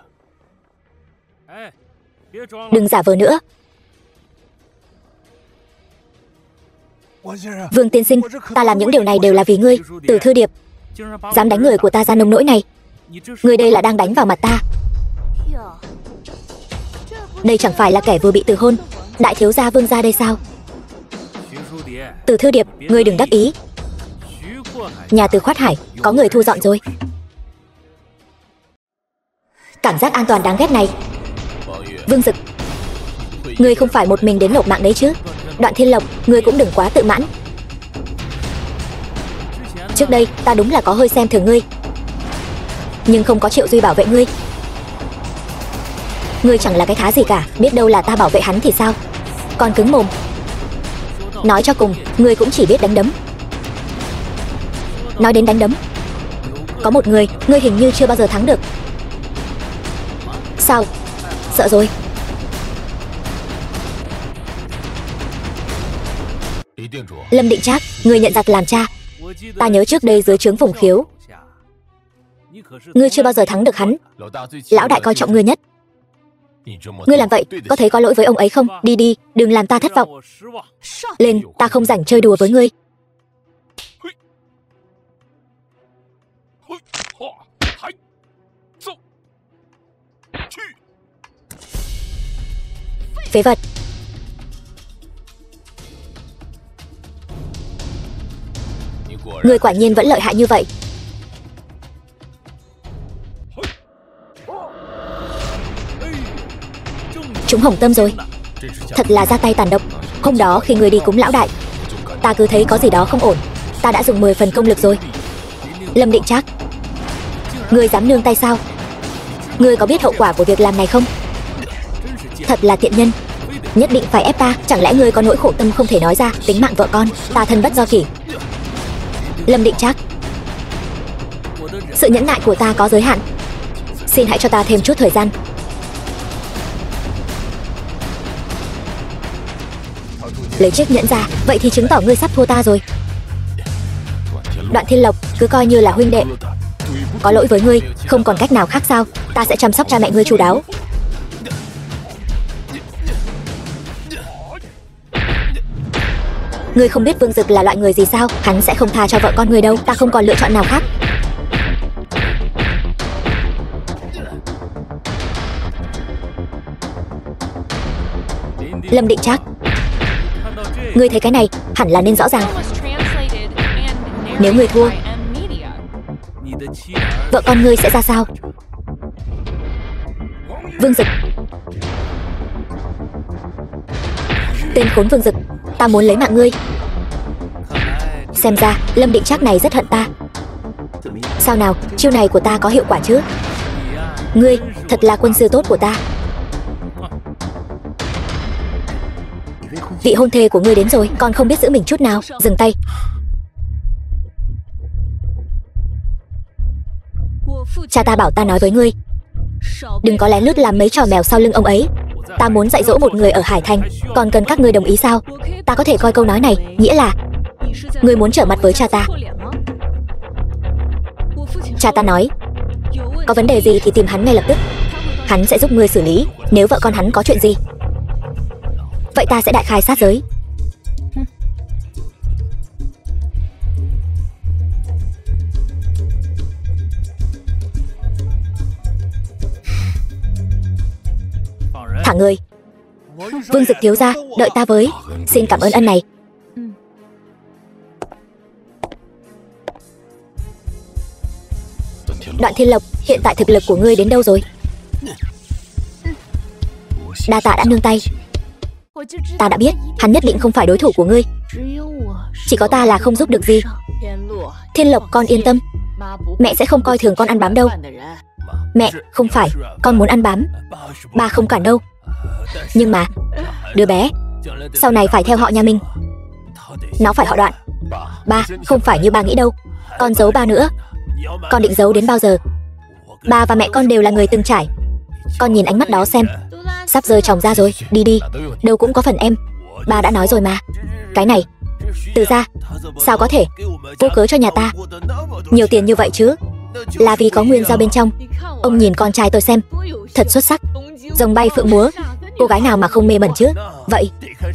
Đừng giả vờ nữa. Vương tiên sinh, ta làm những điều này đều là vì ngươi. Từ Thư Điệp, dám đánh người của ta ra nông nỗi này. Ngươi đây là đang đánh vào mặt ta. Đây chẳng phải là kẻ vừa bị từ hôn đại thiếu gia Vương gia đây sao? Từ Thư Điệp, ngươi đừng đắc ý. Nhà Từ Khoát Hải có người thu dọn rồi. Cảm giác an toàn đáng ghét này. Vương Dực, ngươi không phải một mình đến nộp mạng đấy chứ? Đoạn Thiên Lộc, ngươi cũng đừng quá tự mãn. Trước đây ta đúng là có hơi xem thường ngươi, nhưng không có Triệu Duy bảo vệ ngươi. Ngươi chẳng là cái thá gì cả, biết đâu là ta bảo vệ hắn thì sao? Còn cứng mồm. Nói cho cùng, ngươi cũng chỉ biết đánh đấm. Nói đến đánh đấm, có một người, ngươi hình như chưa bao giờ thắng được. Sao? Sợ rồi. Lâm Định Trác, ngươi nhận giặc làm cha. Ta nhớ trước đây dưới trướng Phùng Khiếu, ngươi chưa bao giờ thắng được hắn. Lão đại coi trọng ngươi nhất. Ngươi làm vậy, có thấy có lỗi với ông ấy không? Đi đi, đừng làm ta thất vọng. Lên, ta không rảnh chơi đùa với ngươi. Phế vật. Ngươi quả nhiên vẫn lợi hại như vậy. Chúng hỏng tâm rồi. Thật là ra tay tàn độc. Hôm đó khi ngươi đi cúng lão đại, ta cứ thấy có gì đó không ổn. Ta đã dùng 10 phần công lực rồi. Lâm Định Trác, ngươi dám nương tay sao? Ngươi có biết hậu quả của việc làm này không? Thật là tiện nhân. Nhất định phải ép ta. Chẳng lẽ ngươi có nỗi khổ tâm không thể nói ra? Tính mạng vợ con, ta thân bất do kỷ. Lâm Định Trác, sự nhẫn nại của ta có giới hạn. Xin hãy cho ta thêm chút thời gian. Lấy chiếc nhẫn ra, vậy thì chứng tỏ ngươi sắp thua ta rồi. Đoạn Thiên Lộc, cứ coi như là huynh đệ. Có lỗi với ngươi, không còn cách nào khác sao? Ta sẽ chăm sóc cha mẹ ngươi chu đáo. Ngươi không biết Vương Dực là loại người gì sao? Hắn sẽ không tha cho vợ con ngươi đâu. Ta không còn lựa chọn nào khác. Lâm Định Trác, ngươi thấy cái này hẳn là nên rõ ràng. Nếu ngươi thua, vợ con ngươi sẽ ra sao? Vương Dực, tên khốn Vương Dực, ta muốn lấy mạng ngươi. Xem ra Lâm Định Trác này rất hận ta. Sao nào, chiêu này của ta có hiệu quả chứ? Ngươi thật là quân sư tốt của ta. Vị hôn thê của ngươi đến rồi, còn không biết giữ mình chút nào. Dừng tay. Cha ta bảo ta nói với ngươi, đừng có lén lút làm mấy trò mèo sau lưng ông ấy. Ta muốn dạy dỗ một người ở Hải Thành, còn cần các ngươi đồng ý sao? Ta có thể coi câu nói này nghĩa là ngươi muốn trở mặt với cha ta. Cha ta nói, có vấn đề gì thì tìm hắn ngay lập tức. Hắn sẽ giúp ngươi xử lý nếu vợ con hắn có chuyện gì. Vậy ta sẽ đại khai sát giới. Thả người. Vương Dực thiếu gia, đợi ta với. Xin cảm ơn ân này. Đoạn Thiên Lộc, hiện tại thực lực của ngươi đến đâu rồi? Đa tạ đã nương tay. Ta đã biết, hắn nhất định không phải đối thủ của ngươi. Chỉ có ta là không giúp được gì. Thiên Lộc, con yên tâm. Mẹ sẽ không coi thường con ăn bám đâu. Mẹ, không phải, con muốn ăn bám. Ba không cản đâu. Nhưng mà, đứa bé sau này phải theo họ nhà mình. Nó phải họ Đoạn. Ba, không phải như ba nghĩ đâu. Con giấu ba nữa. Con định giấu đến bao giờ? Ba và mẹ con đều là người từng trải. Con nhìn ánh mắt đó xem. Sắp rơi chồng ra rồi, đi đi. Đâu cũng có phần em. Ba đã nói rồi mà. Cái này, Từ gia, sao có thể vô cớ cho nhà ta nhiều tiền như vậy chứ? Là vì có nguyên giao bên trong. Ông nhìn con trai tôi xem, thật xuất sắc. Rồng bay phượng múa, cô gái nào mà không mê mẩn chứ? Vậy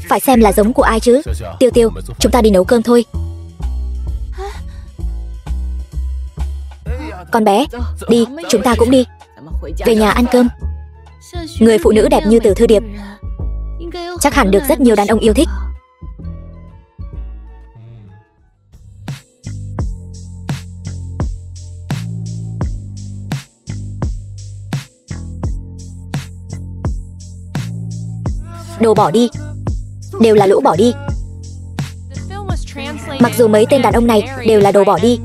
phải xem là giống của ai chứ? Tiêu Tiêu, chúng ta đi nấu cơm thôi. Con bé, đi, chúng ta cũng đi. Về nhà ăn cơm. Người phụ nữ đẹp như Từ Thư Điệp chắc hẳn được rất nhiều đàn ông yêu thích. Đồ bỏ đi. Đều là lũ bỏ đi. Mặc dù mấy tên đàn ông này đều là đồ bỏ đi,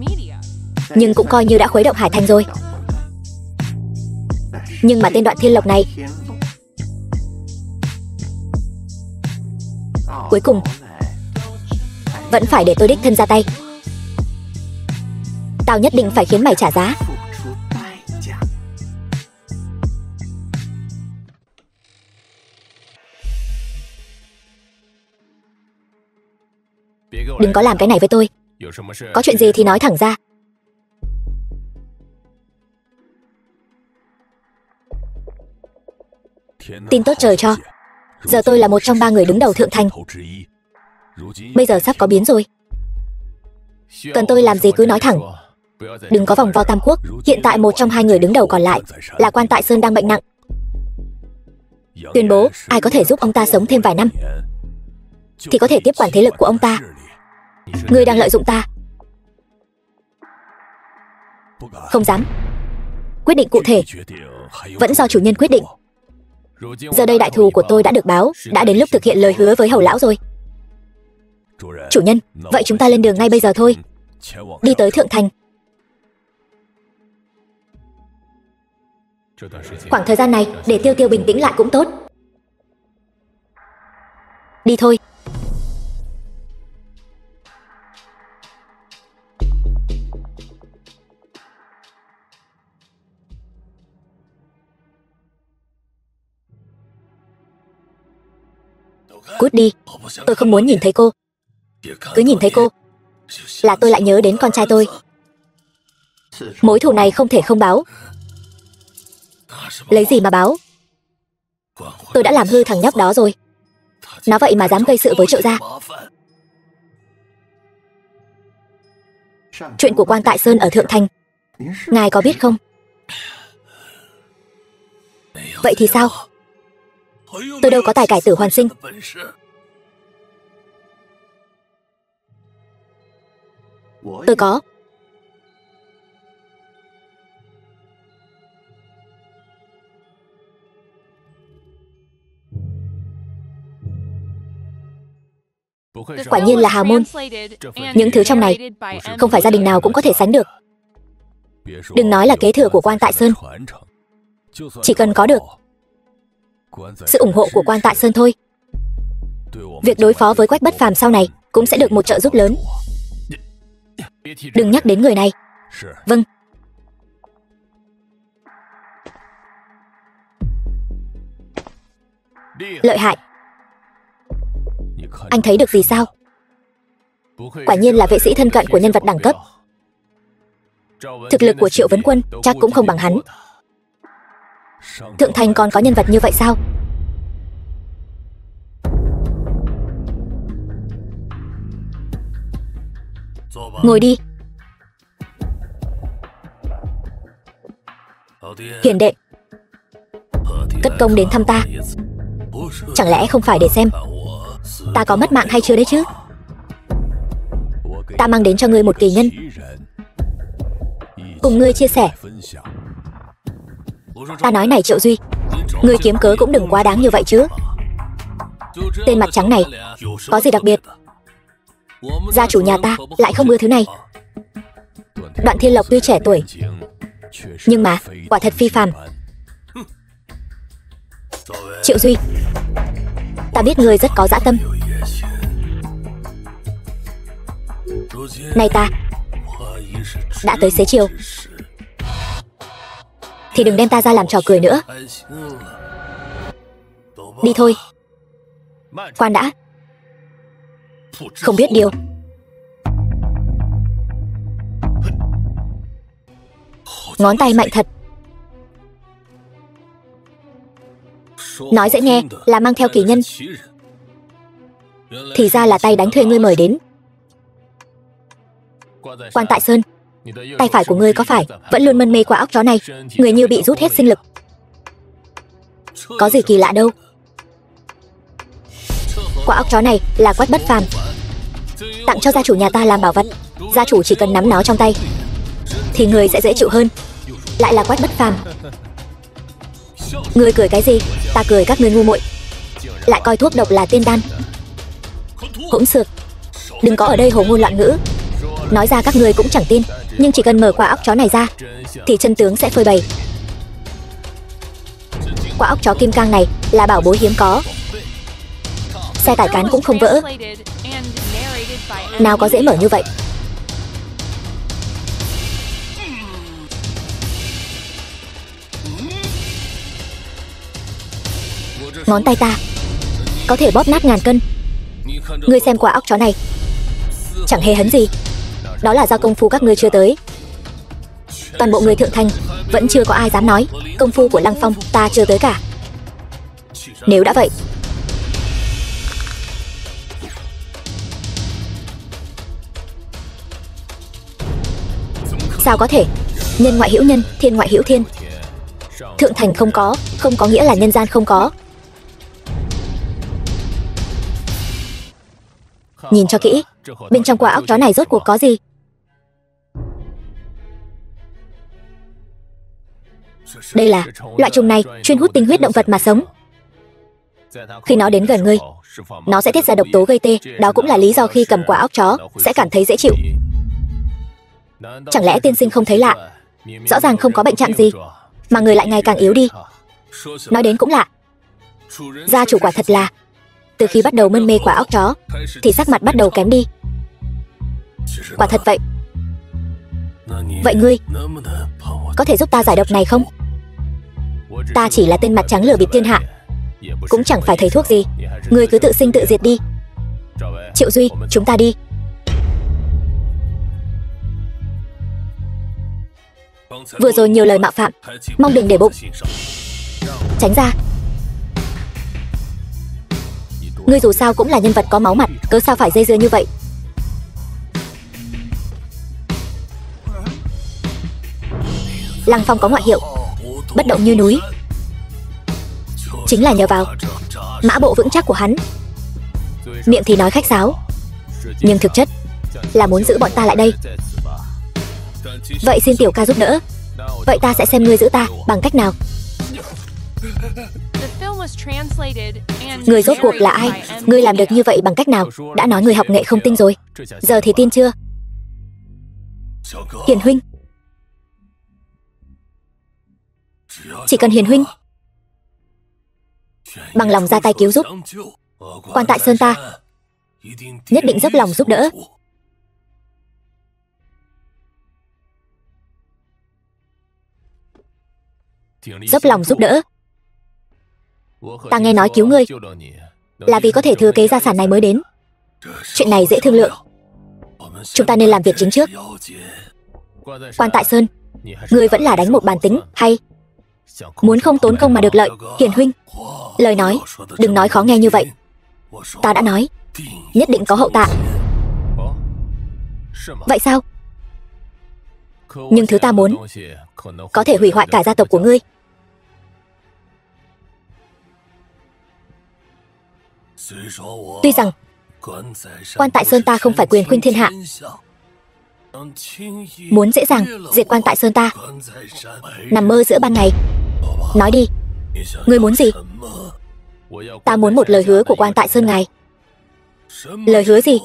nhưng cũng coi như đã khuấy động Hải Thành rồi. Nhưng mà tên Đoạn Thiên Lộc này cuối cùng vẫn phải để tôi đích thân ra tay. Tao nhất định phải khiến mày trả giá. Đừng có làm cái này với tôi. Có chuyện gì thì nói thẳng ra. Tin tốt trời cho. Giờ tôi là một trong 3 người đứng đầu Thượng Thành. Bây giờ sắp có biến rồi. Cần tôi làm gì cứ nói thẳng. Đừng có vòng vo Tam Quốc. Hiện tại một trong 2 người đứng đầu còn lại là Quan Tại Sơn đang bệnh nặng. Tuyên bố ai có thể giúp ông ta sống thêm vài năm thì có thể tiếp quản thế lực của ông ta. Ngươi đang lợi dụng ta. Không dám. Quyết định cụ thể vẫn do chủ nhân quyết định. Giờ đây đại thù của tôi đã được báo, đã đến lúc thực hiện lời hứa với Hầu lão rồi. Chủ nhân, vậy chúng ta lên đường ngay bây giờ thôi. Đi tới Thượng Thành. Khoảng thời gian này để Tiêu Tiêu bình tĩnh lại cũng tốt. Đi thôi. Cút đi. Tôi không muốn nhìn thấy cô. Cứ nhìn thấy cô là tôi lại nhớ đến con trai tôi. Mối thù này không thể không báo. Lấy gì mà báo? Tôi đã làm hư thằng nhóc đó rồi. Nó vậy mà dám gây sự với Triệu gia. Chuyện của Quan Tại Sơn ở Thượng Thành, ngài có biết không? Vậy thì sao? Tôi đâu có tài cải tử hoàn sinh. Tôi có. Quả nhiên là hào môn. Những thứ trong này không phải gia đình nào cũng có thể sánh được. Đừng nói là kế thừa của Quan Tại Sơn, chỉ cần có được sự ủng hộ của Quan Tại Sơn thôi, việc đối phó với Quách Bất Phàm sau này cũng sẽ được một trợ giúp lớn. Đừng nhắc đến người này. Vâng. Lợi hại. Anh thấy được gì sao? Quả nhiên là vệ sĩ thân cận của nhân vật đẳng cấp. Thực lực của Triệu Vấn Quân chắc cũng không bằng hắn. Thượng Thành còn có nhân vật như vậy sao? Ngồi đi. Hiền đệ, cất công đến thăm ta, chẳng lẽ không phải để xem ta có mất mạng hay chưa đấy chứ? Ta mang đến cho ngươi một kỳ nhân, cùng ngươi chia sẻ. Ta nói này Triệu Duy, ngươi kiếm cớ cũng đừng quá đáng như vậy chứ. Tên mặt trắng này có gì đặc biệt? Gia chủ nhà ta lại không ưa thứ này. Đoạn Thiên Lộc tuy trẻ tuổi, nhưng mà quả thật phi phàm. Triệu Duy, ta biết ngươi rất có dã tâm. Nay ta đã tới xế chiều, thì đừng đem ta ra làm trò cười nữa. Đi thôi. Khoan đã. Không biết điều. Ngón tay mạnh thật. Nói dễ nghe là mang theo kỳ nhân, thì ra là tay đánh thuê ngươi mời đến. Quan Tại Sơn, tay phải của ngươi có phải vẫn luôn mân mê quả óc chó này? Người như bị rút hết sinh lực. Có gì kỳ lạ đâu. Quả óc chó này là Quách bất phàm, tặng cho gia chủ nhà ta làm bảo vật. Gia chủ chỉ cần nắm nó trong tay thì người sẽ dễ chịu hơn. Lại là Quách bất phàm. Ngươi cười cái gì? Ta cười các ngươi ngu muội, lại coi thuốc độc là tiên đan. Hỗn xược, đừng có ở đây hồ ngôn loạn ngữ. Nói ra các ngươi cũng chẳng tin, nhưng chỉ cần mở quả óc chó này ra thì chân tướng sẽ phơi bày. Quả óc chó kim cang này là bảo bối hiếm có, xe tải cán cũng không vỡ. Nào có dễ mở như vậy. Ngón tay ta có thể bóp nát ngàn cân. Ngươi xem quả óc chó này, chẳng hề hấn gì. Đó là do công phu các ngươi chưa tới. Toàn bộ người thượng thành vẫn chưa có ai dám nói công phu của Lăng Phong ta chưa tới cả. Nếu đã vậy, sao có thể? Nhân ngoại hữu nhân, thiên ngoại hữu thiên. Thượng thành không có nghĩa là nhân gian không có. Nhìn cho kỹ, bên trong quả óc chó này rốt cuộc có gì? Đây là loại trùng này chuyên hút tinh huyết động vật mà sống. Khi nó đến gần ngươi, nó sẽ tiết ra độc tố gây tê. Đó cũng là lý do khi cầm quả óc chó sẽ cảm thấy dễ chịu. Chẳng lẽ tiên sinh không thấy lạ? Rõ ràng không có bệnh trạng gì mà người lại ngày càng yếu đi. Nói đến cũng lạ, gia chủ quả thật là từ khi bắt đầu mân mê quả óc chó thì sắc mặt bắt đầu kém đi. Quả thật vậy. Vậy ngươi có thể giúp ta giải độc này không? Ta chỉ là tên mặt trắng lừa bịp thiên hạ, cũng chẳng phải thầy thuốc gì. Ngươi cứ tự sinh tự diệt đi. Triệu Duy, chúng ta đi. Vừa rồi nhiều lời mạo phạm, mong đừng để bụng. Tránh ra. Ngươi dù sao cũng là nhân vật có máu mặt, cớ sao phải dây dưa như vậy? Lăng Phong có ngoại hiệu bất động như núi, chính là nhờ vào mã bộ vững chắc của hắn. Miệng thì nói khách sáo, nhưng thực chất là muốn giữ bọn ta lại đây. Vậy xin tiểu ca giúp đỡ. Vậy ta sẽ xem ngươi giữ ta bằng cách nào. Người rốt cuộc là ai? Ngươi làm được như vậy bằng cách nào? Đã nói người học nghệ không tinh rồi, giờ thì tin chưa? Hiền huynh, chỉ cần Hiền huynh bằng lòng ra tay cứu giúp, Quan Tại Sơn ta nhất định dốc lòng giúp đỡ. Dốc lòng giúp đỡ. Ta nghe nói cứu ngươi là vì có thể thừa kế gia sản này mới đến. Chuyện này dễ thương lượng. Chúng ta nên làm việc chính trước. Quan Tại Sơn, ngươi vẫn là đánh một bản tính hay muốn không tốn công mà được lợi? Hiền huynh, lời nói đừng nói khó nghe như vậy. Ta đã nói nhất định có hậu tạ. Vậy sao? Nhưng thứ ta muốn có thể hủy hoại cả gia tộc của ngươi. Tuy rằng Quan Tại Sơn ta không phải quyền khuynh thiên hạ, muốn dễ dàng diệt Quan Tại Sơn ta, nằm mơ giữa ban ngày. Nói đi, ngươi muốn gì? Ta muốn một lời hứa của Quan Tại Sơn ngài. Lời hứa gì?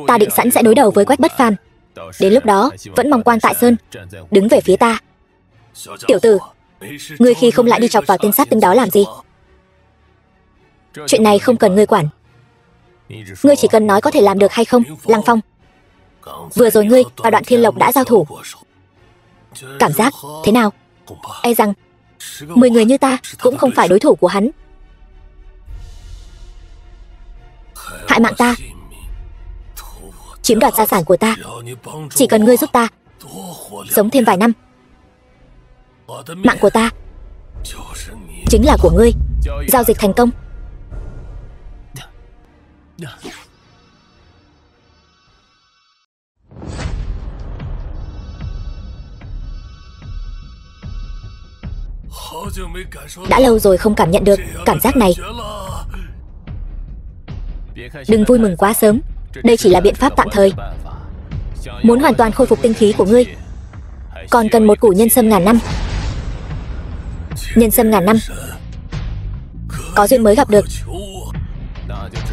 Ta định sẵn sẽ đối đầu với Quách Bất Phàm. Đến lúc đó vẫn mong Quan Tại Sơn đứng về phía ta. Tiểu tử, ngươi khi không lại đi chọc vào tên sát tinh đó làm gì? Chuyện này không cần ngươi quản. Ngươi chỉ cần nói có thể làm được hay không. Lăng Phong, vừa rồi ngươi và Đoạn Thiên Lộc đã giao thủ, cảm giác thế nào? E rằng 10 người như ta cũng không phải đối thủ của hắn. Hại mạng ta, chiếm đoạt gia sản của ta, chỉ cần ngươi giúp ta sống thêm vài năm, mạng của ta chính là của ngươi. Giao dịch thành công. Đã lâu rồi không cảm nhận được cảm giác này. Đừng vui mừng quá sớm, đây chỉ là biện pháp tạm thời. Muốn hoàn toàn khôi phục tinh khí của ngươi, còn cần một củ nhân sâm ngàn năm. Nhân sâm ngàn năm, có duyên mới gặp được.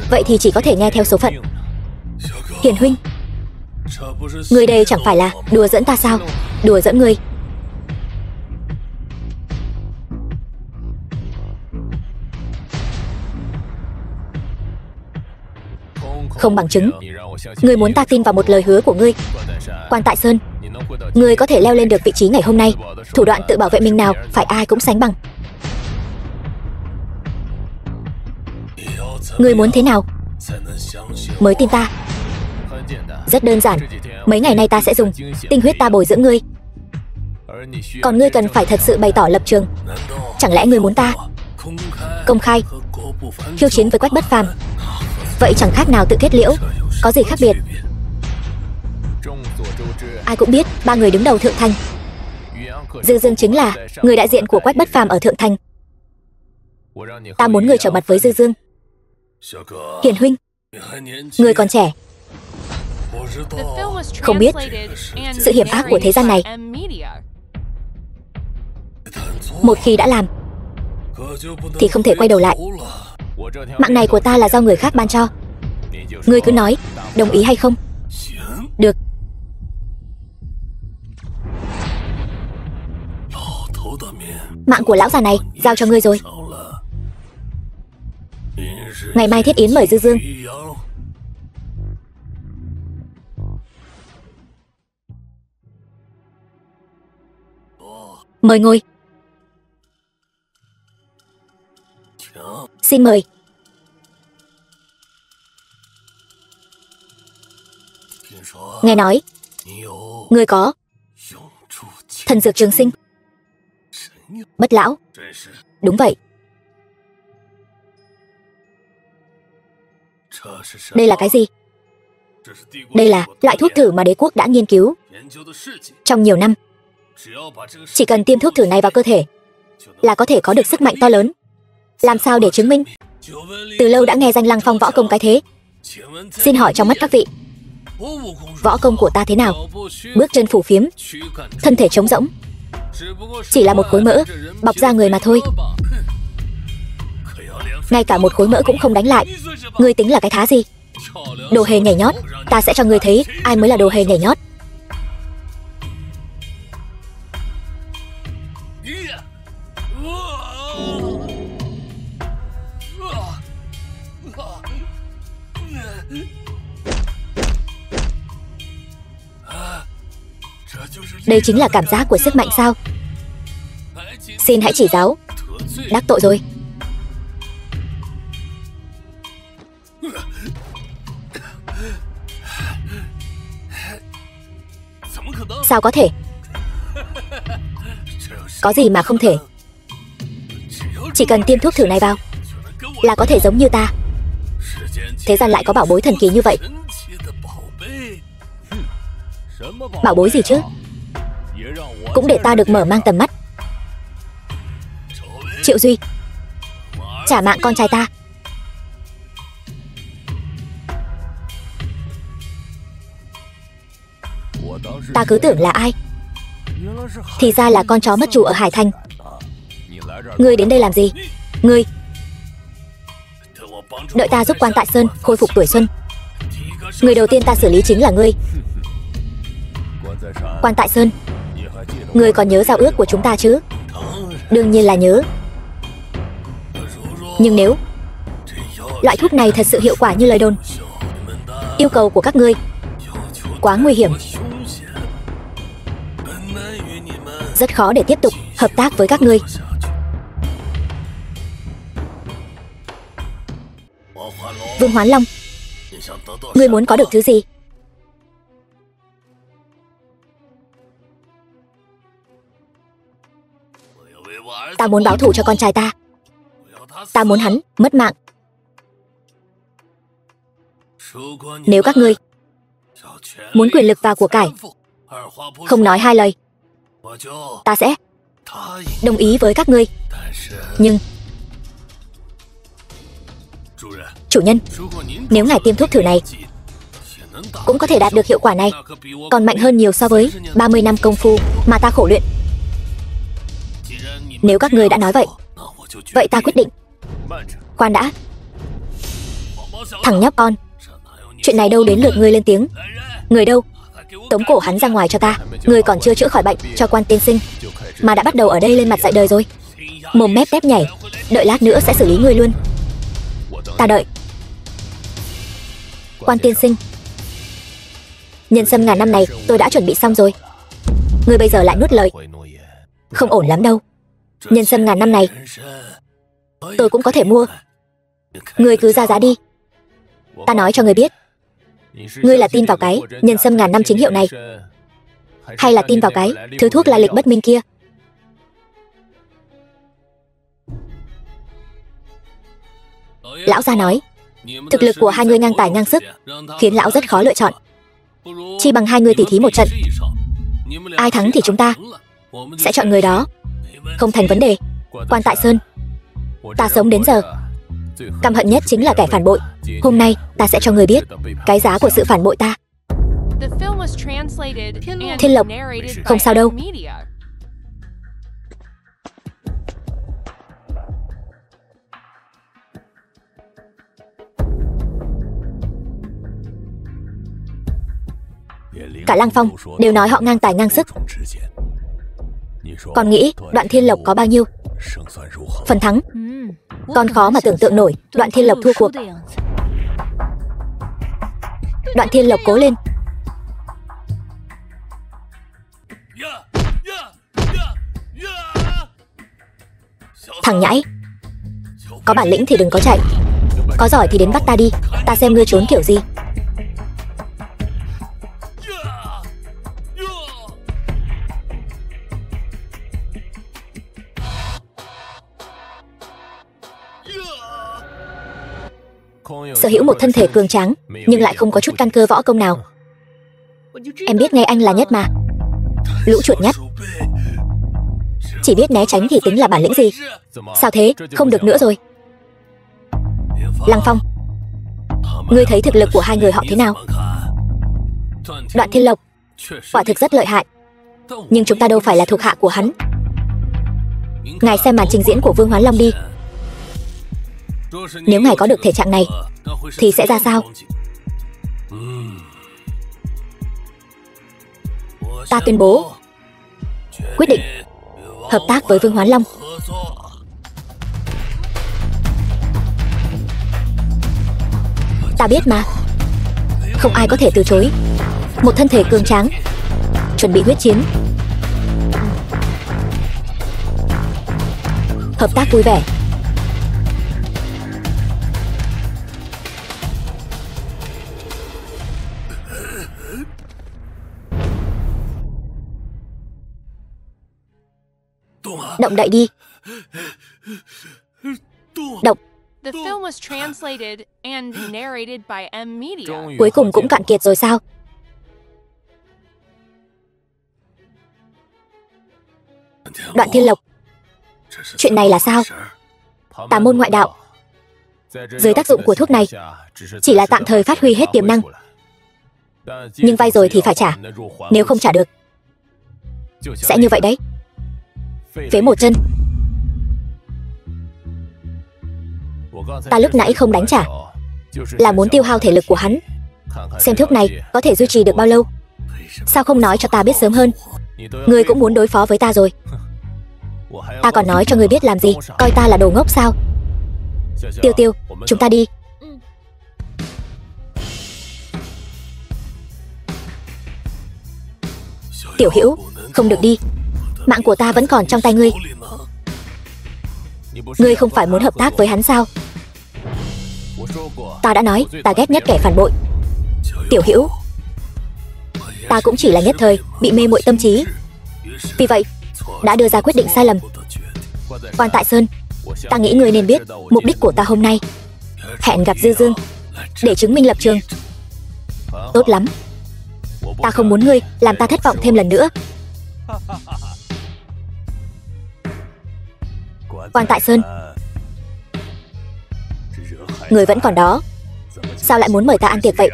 Vậy thì chỉ có thể nghe theo số phận. Hiền huynh, ngươi đây chẳng phải là đùa giỡn ta sao? Đùa giỡn ngươi? Không bằng chứng. Ngươi muốn ta tin vào một lời hứa của ngươi. Quan Tại Sơn, ngươi có thể leo lên được vị trí ngày hôm nay, thủ đoạn tự bảo vệ mình nào phải ai cũng sánh bằng. Ngươi muốn thế nào mới tin ta? Rất đơn giản, mấy ngày nay ta sẽ dùng tinh huyết ta bồi dưỡng ngươi. Còn ngươi cần phải thật sự bày tỏ lập trường. Chẳng lẽ ngươi muốn ta công khai khiêu chiến với Quách Bất Phàm? Vậy chẳng khác nào tự kết liễu, có gì khác biệt? Ai cũng biết ba người đứng đầu Thượng Thành, Dư Dương chính là người đại diện của Quách Bất Phàm ở Thượng Thành. Ta muốn ngươi trở mặt với Dư Dương. Hiền huynh, ngươi còn trẻ, không biết sự hiểm ác của thế gian này. Một khi đã làm thì không thể quay đầu lại. Mạng này của ta là do người khác ban cho. Ngươi cứ nói, đồng ý hay không? Được. Mạng của lão già này giao cho ngươi rồi. Ngày mai Thiết Yến mời Dư Dương. Mời ngồi. Xin mời. Nghe nói ngươi có thần dược trường sinh bất lão. Đúng vậy. Đây là cái gì? Đây là loại thuốc thử mà đế quốc đã nghiên cứu trong nhiều năm. Chỉ cần tiêm thuốc thử này vào cơ thể là có thể có được sức mạnh to lớn. Làm sao để chứng minh? Từ lâu đã nghe danh Lăng Phong võ công cái thế. Xin hỏi trong mắt các vị, võ công của ta thế nào? Bước chân phủ phiếm, thân thể trống rỗng, chỉ là một khối mỡ bọc ra người mà thôi. Ngay cả một khối mỡ cũng không đánh lại. Ngươi tính là cái thá gì? Đồ hề nhảy nhót. Ta sẽ cho ngươi thấy ai mới là đồ hề nhảy nhót. Đây chính là cảm giác của sức mạnh sao? Xin hãy chỉ giáo. Đắc tội rồi. Sao có thể? Có gì mà không thể? Chỉ cần tiêm thuốc thử này vào là có thể giống như ta. Thế gian lại có bảo bối thần kỳ như vậy. Bảo bối gì chứ? Cũng để ta được mở mang tầm mắt. Triệu Duy, trả mạng con trai ta. Ta cứ tưởng là ai, thì ra là con chó mất chủ ở Hải Thành. Ngươi đến đây làm gì? Ngươi đợi ta giúp Quan Tại Sơn khôi phục tuổi xuân. Người đầu tiên ta xử lý chính là ngươi. Quan Tại Sơn, ngươi còn nhớ giao ước của chúng ta chứ? Đương nhiên là nhớ. Nhưng nếu loại thuốc này thật sự hiệu quả như lời đồn, yêu cầu của các ngươi quá nguy hiểm, rất khó để tiếp tục hợp tác với các ngươi. Vương Hoán Long, ngươi muốn có được thứ gì? Ta muốn báo thù cho con trai ta. Ta muốn hắn mất mạng. Nếu các ngươi muốn quyền lực và của cải, không nói hai lời, ta sẽ đồng ý với các ngươi. Nhưng chủ nhân, nếu ngài tiêm thuốc thử này cũng có thể đạt được hiệu quả này, còn mạnh hơn nhiều so với 30 năm công phu mà ta khổ luyện. Nếu các ngươi đã nói vậy, vậy ta quyết định. Khoan đã, thằng nhóc con, chuyện này đâu đến lượt ngươi lên tiếng. Người đâu? Tống cổ hắn ra ngoài cho ta. Ngươi còn chưa chữa khỏi bệnh cho Quan tiên sinh mà đã bắt đầu ở đây lên mặt dạy đời rồi. Mồm mép tép nhảy, đợi lát nữa sẽ xử lý ngươi luôn. Ta đợi. Quan tiên sinh, nhân sâm ngàn năm này tôi đã chuẩn bị xong rồi. Ngươi bây giờ lại nuốt lời, không ổn lắm đâu. Nhân sâm ngàn năm này tôi cũng có thể mua. Ngươi cứ ra giá đi. Ta nói cho ngươi biết, ngươi là tin vào cái nhân sâm ngàn năm chính hiệu này, hay là tin vào cái thứ thuốc la lịch bất minh kia? Lão gia nói, thực lực của hai người ngang tài ngang sức, khiến lão rất khó lựa chọn. Chi bằng hai người tỉ thí một trận, ai thắng thì chúng ta sẽ chọn người đó. Không thành vấn đề. Quan Tại Sơn, ta sống đến giờ, căm hận nhất chính là kẻ phản bội. Hôm nay ta sẽ cho người biết cái giá của sự phản bội ta. Thiên Lộc, không sao đâu. Cả Lăng Phong đều nói họ ngang tài ngang sức. Còn nghĩ Đoạn Thiên Lộc có bao nhiêu phần thắng? Con khó mà tưởng tượng nổi Đoạn Thiên Lộc thua cuộc. Đoạn Thiên Lộc cố lên. Thằng nhãi, có bản lĩnh thì đừng có chạy, có giỏi thì đến bắt ta đi. Ta xem ngươi trốn kiểu gì. Sở hữu một thân thể cường tráng, nhưng lại không có chút căn cơ võ công nào. Em biết ngay anh là nhất mà. Lũ chuột nhắt, chỉ biết né tránh thì tính là bản lĩnh gì? Sao thế, không được nữa rồi. Lăng Phong, ngươi thấy thực lực của hai người họ thế nào? Đoạn Thiên Lộc quả thực rất lợi hại, nhưng chúng ta đâu phải là thuộc hạ của hắn. Ngài xem màn trình diễn của Vương Hoán Long đi. Nếu ngài có được thể trạng này thì sẽ ra sao? Ta tuyên bố quyết định hợp tác với Vương Hoán Long. Ta biết mà, không ai có thể từ chối một thân thể cường tráng, chuẩn bị huyết chiến. Hợp tác vui vẻ. Động đậy đi. Động. Cuối cùng cũng cạn kiệt rồi sao? Đoạn Thiên Lộc. Chuyện này là sao? Tà môn ngoại đạo. Dưới tác dụng của thuốc này, chỉ là tạm thời phát huy hết tiềm năng. Nhưng vay rồi thì phải trả. Nếu không trả được, sẽ như vậy đấy. Phế một chân. Ta lúc nãy không đánh trả, là muốn tiêu hao thể lực của hắn, xem thuốc này có thể duy trì được bao lâu. Sao không nói cho ta biết sớm hơn? Ngươi cũng muốn đối phó với ta rồi. Ta còn nói cho ngươi biết làm gì? Coi ta là đồ ngốc sao? Tiêu Tiêu, chúng ta đi. Tiểu Hữu, không được đi. Mạng của ta vẫn còn trong tay ngươi. Ngươi không phải muốn hợp tác với hắn sao? Ta đã nói, ta ghét nhất kẻ phản bội. Tiểu Hữu, ta cũng chỉ là nhất thời bị mê muội tâm trí, vì vậy đã đưa ra quyết định sai lầm. Quan Tại Sơn, ta nghĩ ngươi nên biết mục đích của ta hôm nay. Hẹn gặp Dư Dương để chứng minh lập trường. Tốt lắm. Ta không muốn ngươi làm ta thất vọng thêm lần nữa. Quan Tại Sơn, người vẫn còn đó. Sao lại muốn mời ta ăn tiệc vậy?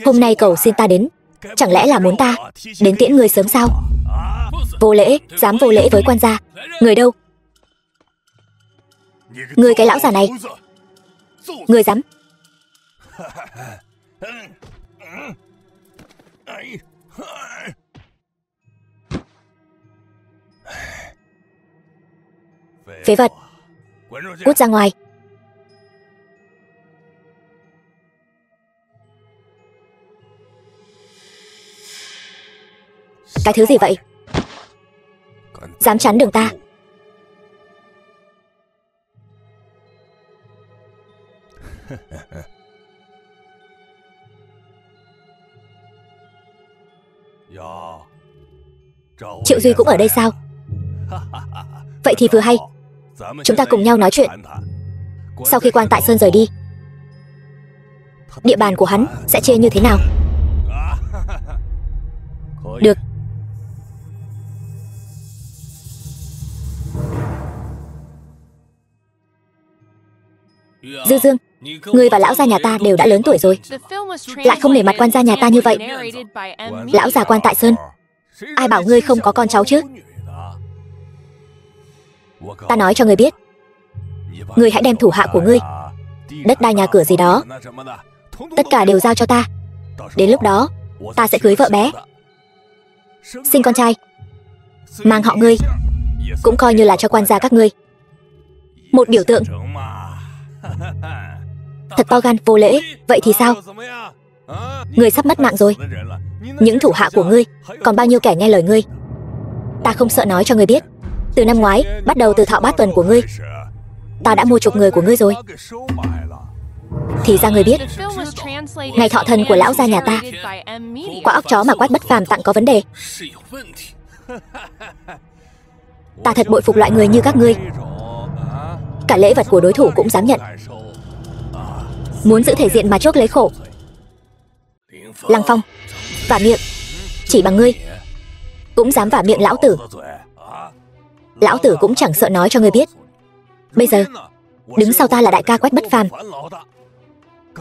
Hôm nay cầu xin ta đến, chẳng lẽ là muốn ta đến tiễn ngươi sớm sao? Vô lễ, dám vô lễ với quan gia. Người đâu? Ngươi cái lão già này, ngươi dám? Phế vật, cút ra ngoài. Cái thứ gì vậy? Dám chắn đường ta? Triệu Duy cũng ở đây sao? Vậy thì vừa hay, chúng ta cùng nhau nói chuyện. Sau khi Quan Tại Sơn rời đi, địa bàn của hắn sẽ chia như thế nào? Được. Dư Dương, ngươi và lão gia nhà ta đều đã lớn tuổi rồi, lại không nể mặt quan gia nhà ta như vậy. Lão già Quan Tại Sơn, ai bảo ngươi không có con cháu chứ? Ta nói cho ngươi biết, ngươi hãy đem thủ hạ của ngươi, đất đai nhà cửa gì đó, tất cả đều giao cho ta. Đến lúc đó, ta sẽ cưới vợ bé, sinh con trai, mang họ ngươi, cũng coi như là cho quan gia các ngươi một biểu tượng. Thật to gan vô lễ. Vậy thì sao? Ngươi sắp mất mạng rồi. Những thủ hạ của ngươi còn bao nhiêu kẻ nghe lời ngươi? Ta không sợ nói cho ngươi biết, từ năm ngoái bắt đầu, từ thọ bát tuần của ngươi, ta đã mua chuộc người của ngươi rồi. Thì ra ngươi biết, ngày thọ thần của lão gia nhà ta, quả óc chó mà Quách Bất Phàm tặng có vấn đề. Ta thật bội phục loại người như các ngươi. Cả lễ vật của đối thủ cũng dám nhận. Muốn giữ thể diện mà chuốc lấy khổ. Lăng Phong, vả miệng. Chỉ bằng ngươi cũng dám vả miệng lão tử. Lão tử cũng chẳng sợ nói cho ngươi biết. Bây giờ đứng sau ta là đại ca Quách Bất Phàm,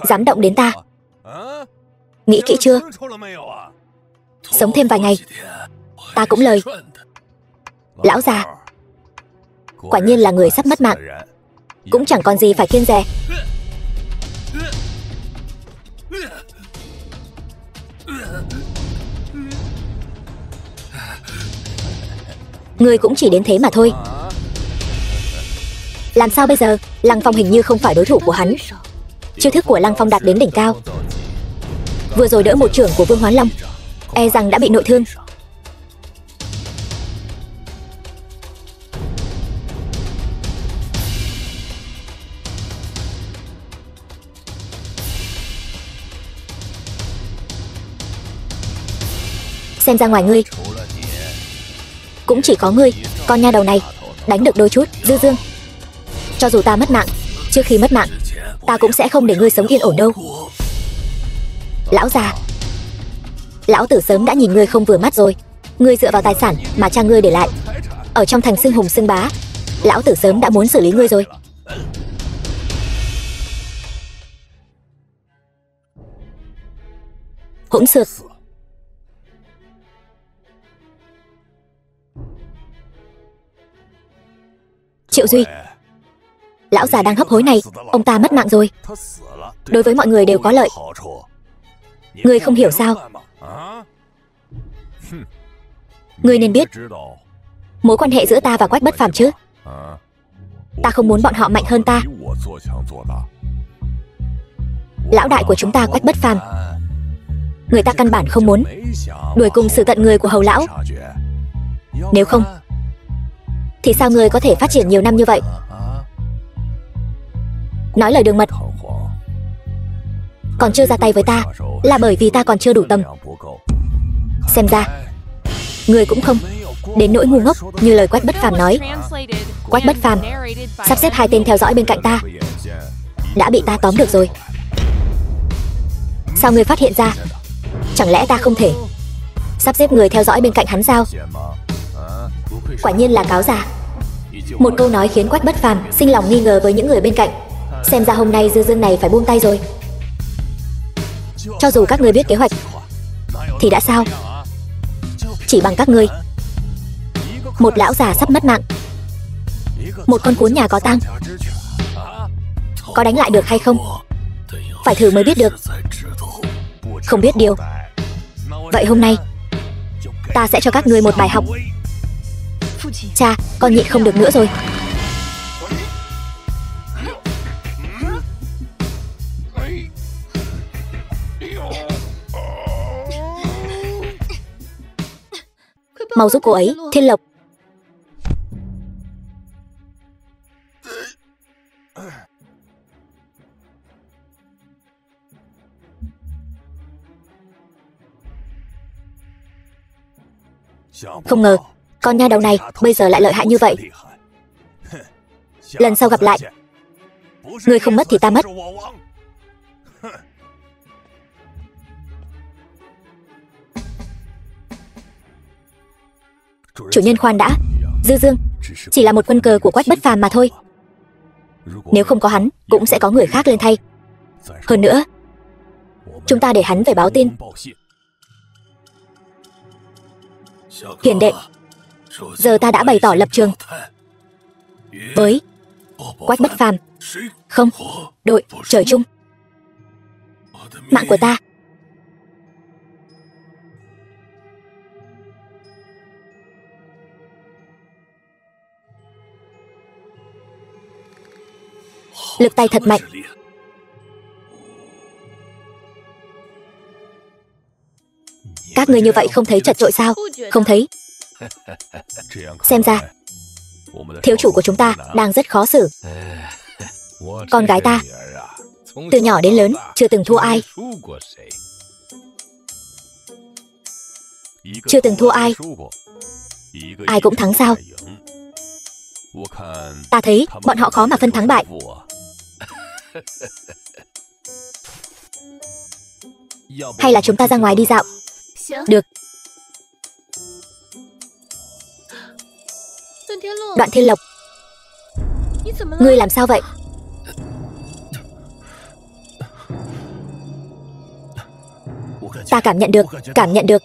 dám động đến ta. Nghĩ kỹ chưa? Sống thêm vài ngày, ta cũng lời. Lão già, quả nhiên là người sắp mất mạng, cũng chẳng còn gì phải kiêng dè. Ngươi cũng chỉ đến thế mà thôi. Làm sao bây giờ? Lăng Phong hình như không phải đối thủ của hắn. Chiêu thức của Lăng Phong đạt đến đỉnh cao. Vừa rồi đỡ một chưởng của Vương Hoán Long, e rằng đã bị nội thương. Xem ra ngoài ngươi, cũng chỉ có ngươi, con nha đầu này, đánh được đôi chút. Dư Dương, cho dù ta mất mạng, trước khi mất mạng, ta cũng sẽ không để ngươi sống yên ổn đâu. Lão già, lão tử sớm đã nhìn ngươi không vừa mắt rồi. Ngươi dựa vào tài sản mà cha ngươi để lại, ở trong thành xưng hùng xưng bá, lão tử sớm đã muốn xử lý ngươi rồi. Hỗn xược. Triệu Duy, lão già đang hấp hối này, ông ta mất mạng rồi. Đối với mọi người đều có lợi. Ngươi không hiểu sao? Ngươi nên biết mối quan hệ giữa ta và Quách Bất Phàm chứ. Ta không muốn bọn họ mạnh hơn ta. Lão đại của chúng ta Quách Bất Phàm, người ta căn bản không muốn đuổi cùng sự tận người của hầu lão. Nếu không thì sao ngươi có thể phát triển nhiều năm như vậy? Nói lời đường mật, còn chưa ra tay với ta là bởi vì ta còn chưa đủ tâm. Xem ra ngươi cũng không đến nỗi ngu ngốc như lời Quách Bất Phàm nói. Quách Bất Phàm sắp xếp 2 tên theo dõi bên cạnh ta, đã bị ta tóm được rồi. Sao ngươi phát hiện ra? Chẳng lẽ ta không thể sắp xếp người theo dõi bên cạnh hắn sao? Quả nhiên là cáo già. Một câu nói khiến Quách Bất Phàm sinh lòng nghi ngờ với những người bên cạnh. Xem ra hôm nay Dư Dương này phải buông tay rồi. Cho dù các ngươi biết kế hoạch thì đã sao? Chỉ bằng các ngươi, một lão già sắp mất mạng, một con cuốn nhà có tang, có đánh lại được hay không? Phải thử mới biết được. Không biết điều. Vậy hôm nay ta sẽ cho các ngươi một bài học. Cha, con nhịn không được nữa rồi. Mau giúp cô ấy, Thiên Lộc. Không ngờ con nha đầu này bây giờ lại lợi hại như vậy. Lần sau gặp lại, ngươi không mất thì ta mất. Chủ nhân khoan đã. Dư Dương chỉ là một quân cờ của Quách Bất Phàm mà thôi. Nếu không có hắn, cũng sẽ có người khác lên thay. Hơn nữa, chúng ta để hắn về báo tin. Hiền đệ, giờ ta đã bày tỏ lập trường với Quách Bất Phàm. Không, đội trời chung. Mạng của ta. Lực tay thật mạnh. Các người như vậy không thấy chật chội sao? Không thấy. Xem ra thiếu chủ của chúng ta đang rất khó xử. Con gái ta từ nhỏ đến lớn chưa từng thua ai. Chưa từng thua ai. Ai cũng thắng sao? Ta thấy bọn họ khó mà phân thắng bại. Hay là chúng ta ra ngoài đi dạo? Được. Đoạn Thiên Lộc, ngươi làm sao vậy? Ta cảm nhận được.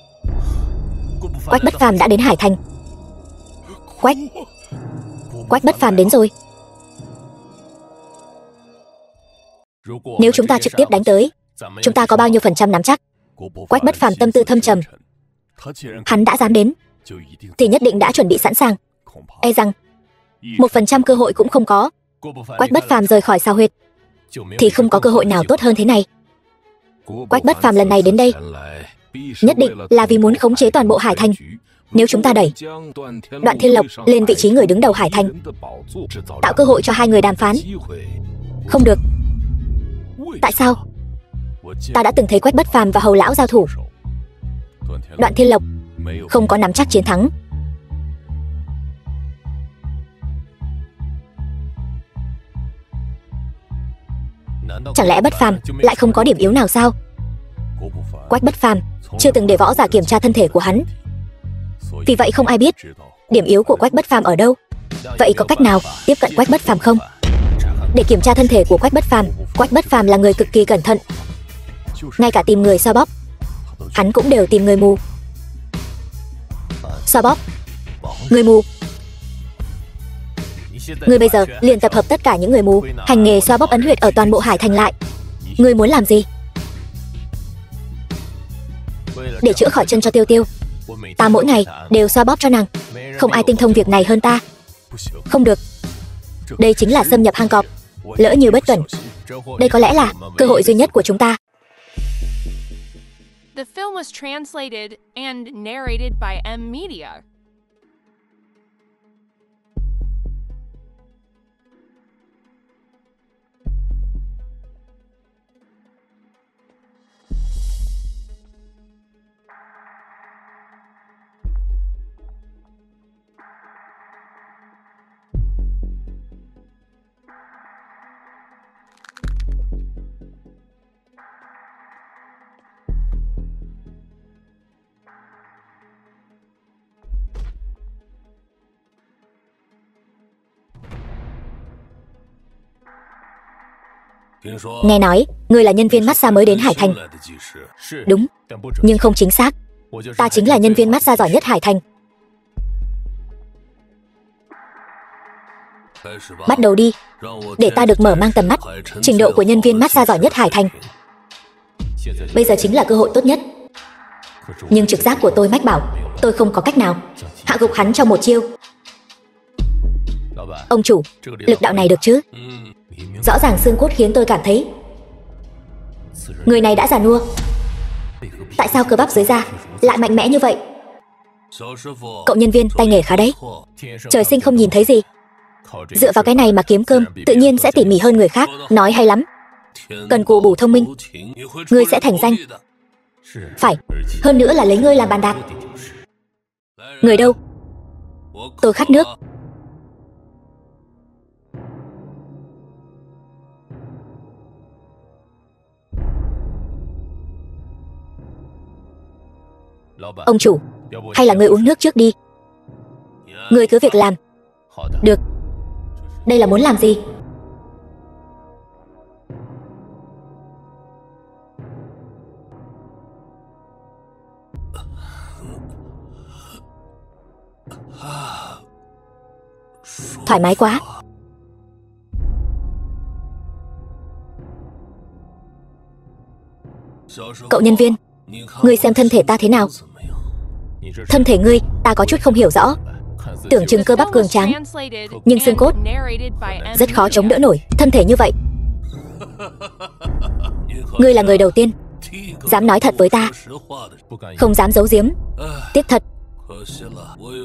Quách Bất Phàm đã đến Hải Thành. Quách Bất Phàm đến rồi. Nếu chúng ta trực tiếp đánh tới, chúng ta có bao nhiêu % nắm chắc? Quách Bất Phàm tâm tư thâm trầm. Hắn đã dám đến thì nhất định đã chuẩn bị sẵn sàng. E rằng 1% cơ hội cũng không có. Quách Bất Phàm rời khỏi Sao Huyệt thì không có cơ hội nào tốt hơn thế này. Quách Bất Phàm lần này đến đây nhất định là vì muốn khống chế toàn bộ Hải Thành. Nếu chúng ta đẩy Đoạn Thiên Lộc lên vị trí người đứng đầu Hải Thành, tạo cơ hội cho hai người đàm phán. Không được. Tại sao? Ta đã từng thấy Quách Bất Phàm và hầu lão giao thủ. Đoạn Thiên Lộc không có nắm chắc chiến thắng. Chẳng lẽ Bất Phàm lại không có điểm yếu nào sao? Quách Bất Phàm chưa từng để võ giả kiểm tra thân thể của hắn, Vì vậy không ai biết điểm yếu của Quách Bất Phàm ở đâu. Vậy có cách nào tiếp cận Quách Bất Phàm không? Để kiểm tra thân thể của Quách Bất Phàm là người cực kỳ cẩn thận. Ngay cả tìm người xoa bóp, hắn cũng đều tìm người mù. Xoa bóp, người mù. Ngươi bây giờ liền tập hợp tất cả những người mù hành nghề xoa bóp ấn huyệt ở toàn bộ Hải Thành lại. Ngươi muốn làm gì? Để chữa khỏi chân cho Tiêu Tiêu, ta mỗi ngày đều xoa bóp cho nàng. Không ai tinh thông việc này hơn ta. Không được. Đây chính là xâm nhập hang cọp. Lỡ như bất cẩn, đây có lẽ là cơ hội duy nhất của chúng ta. The film was translated and narrated by M Media. Nghe nói, ngươi là nhân viên massage mới đến Hải Thành. Đúng, nhưng không chính xác. Ta chính là nhân viên massage giỏi nhất Hải Thành. Bắt đầu đi, để ta được mở mang tầm mắt trình độ của nhân viên massage giỏi nhất Hải Thành. Bây giờ chính là cơ hội tốt nhất. Nhưng trực giác của tôi mách bảo tôi không có cách nào hạ gục hắn trong một chiêu. Ông chủ, lực đạo này được chứ? Rõ ràng xương cốt khiến tôi cảm thấy người này đã già nua. Tại sao cơ bắp dưới da lại mạnh mẽ như vậy? Cậu nhân viên tay nghề khá đấy. Trời sinh không nhìn thấy gì. Dựa vào cái này mà kiếm cơm tự nhiên sẽ tỉ mỉ hơn người khác. Nói hay lắm. Cần cù bù thông minh, ngươi sẽ thành danh. Phải, hơn nữa là lấy ngươi làm bàn đạp. Người đâu? Tôi khát nước. Ông chủ, hay là ngươi uống nước trước đi. Ngươi cứ việc làm. Được. Đây là muốn làm gì? Thoải mái quá. Cậu nhân viên, ngươi xem thân thể ta thế nào? Thân thể ngươi ta có chút không hiểu rõ. Tưởng chừng cơ bắp cường tráng, nhưng xương cốt rất khó chống đỡ nổi thân thể như vậy. Ngươi là người đầu tiên dám nói thật với ta, không dám giấu giếm. Tiếc thật,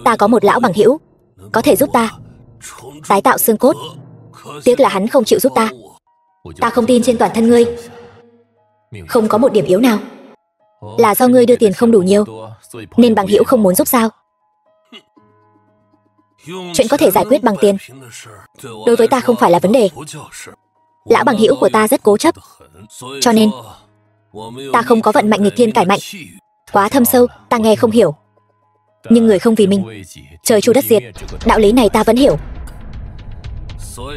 ta có một lão bằng hữu có thể giúp ta tái tạo xương cốt. Tiếc là hắn không chịu giúp ta. Ta không tin trên toàn thân ngươi không có một điểm yếu nào. Là do ngươi đưa tiền không đủ nhiều nên bằng hữu không muốn giúp sao? Chuyện có thể giải quyết bằng tiền đối với ta không phải là vấn đề. Lão bằng hữu của ta rất cố chấp, cho nên ta không có vận mạnh nghịch thiên cải mạnh. Quá thâm sâu, ta nghe không hiểu. Nhưng người không vì mình, trời chu đất diệt, đạo lý này ta vẫn hiểu.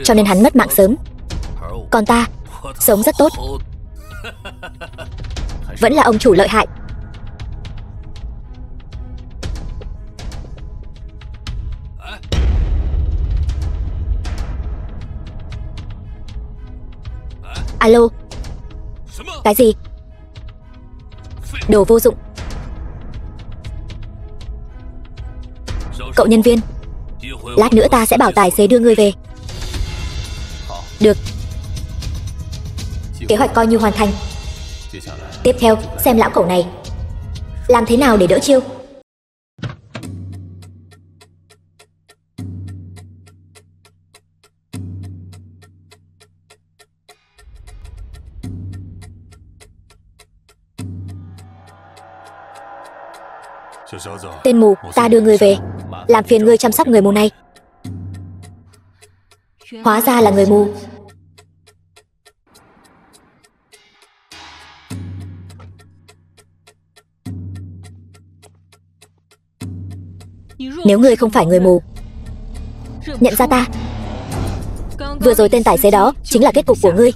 Cho nên hắn mất mạng sớm, còn ta sống rất tốt. Vẫn là ông chủ lợi hại. Alo. Cái gì? Đồ vô dụng. Cậu nhân viên, lát nữa ta sẽ bảo tài xế đưa ngươi về. Được. Kế hoạch coi như hoàn thành. Tiếp theo, xem lão cẩu này làm thế nào để đỡ chiêu. Tên mù, ta đưa ngươi về. Làm phiền ngươi chăm sóc người mù này. Hóa ra là người mù. Nếu ngươi không phải người mù, nhận ra ta. Vừa rồi tên tài xế đó chính là kết cục của ngươi.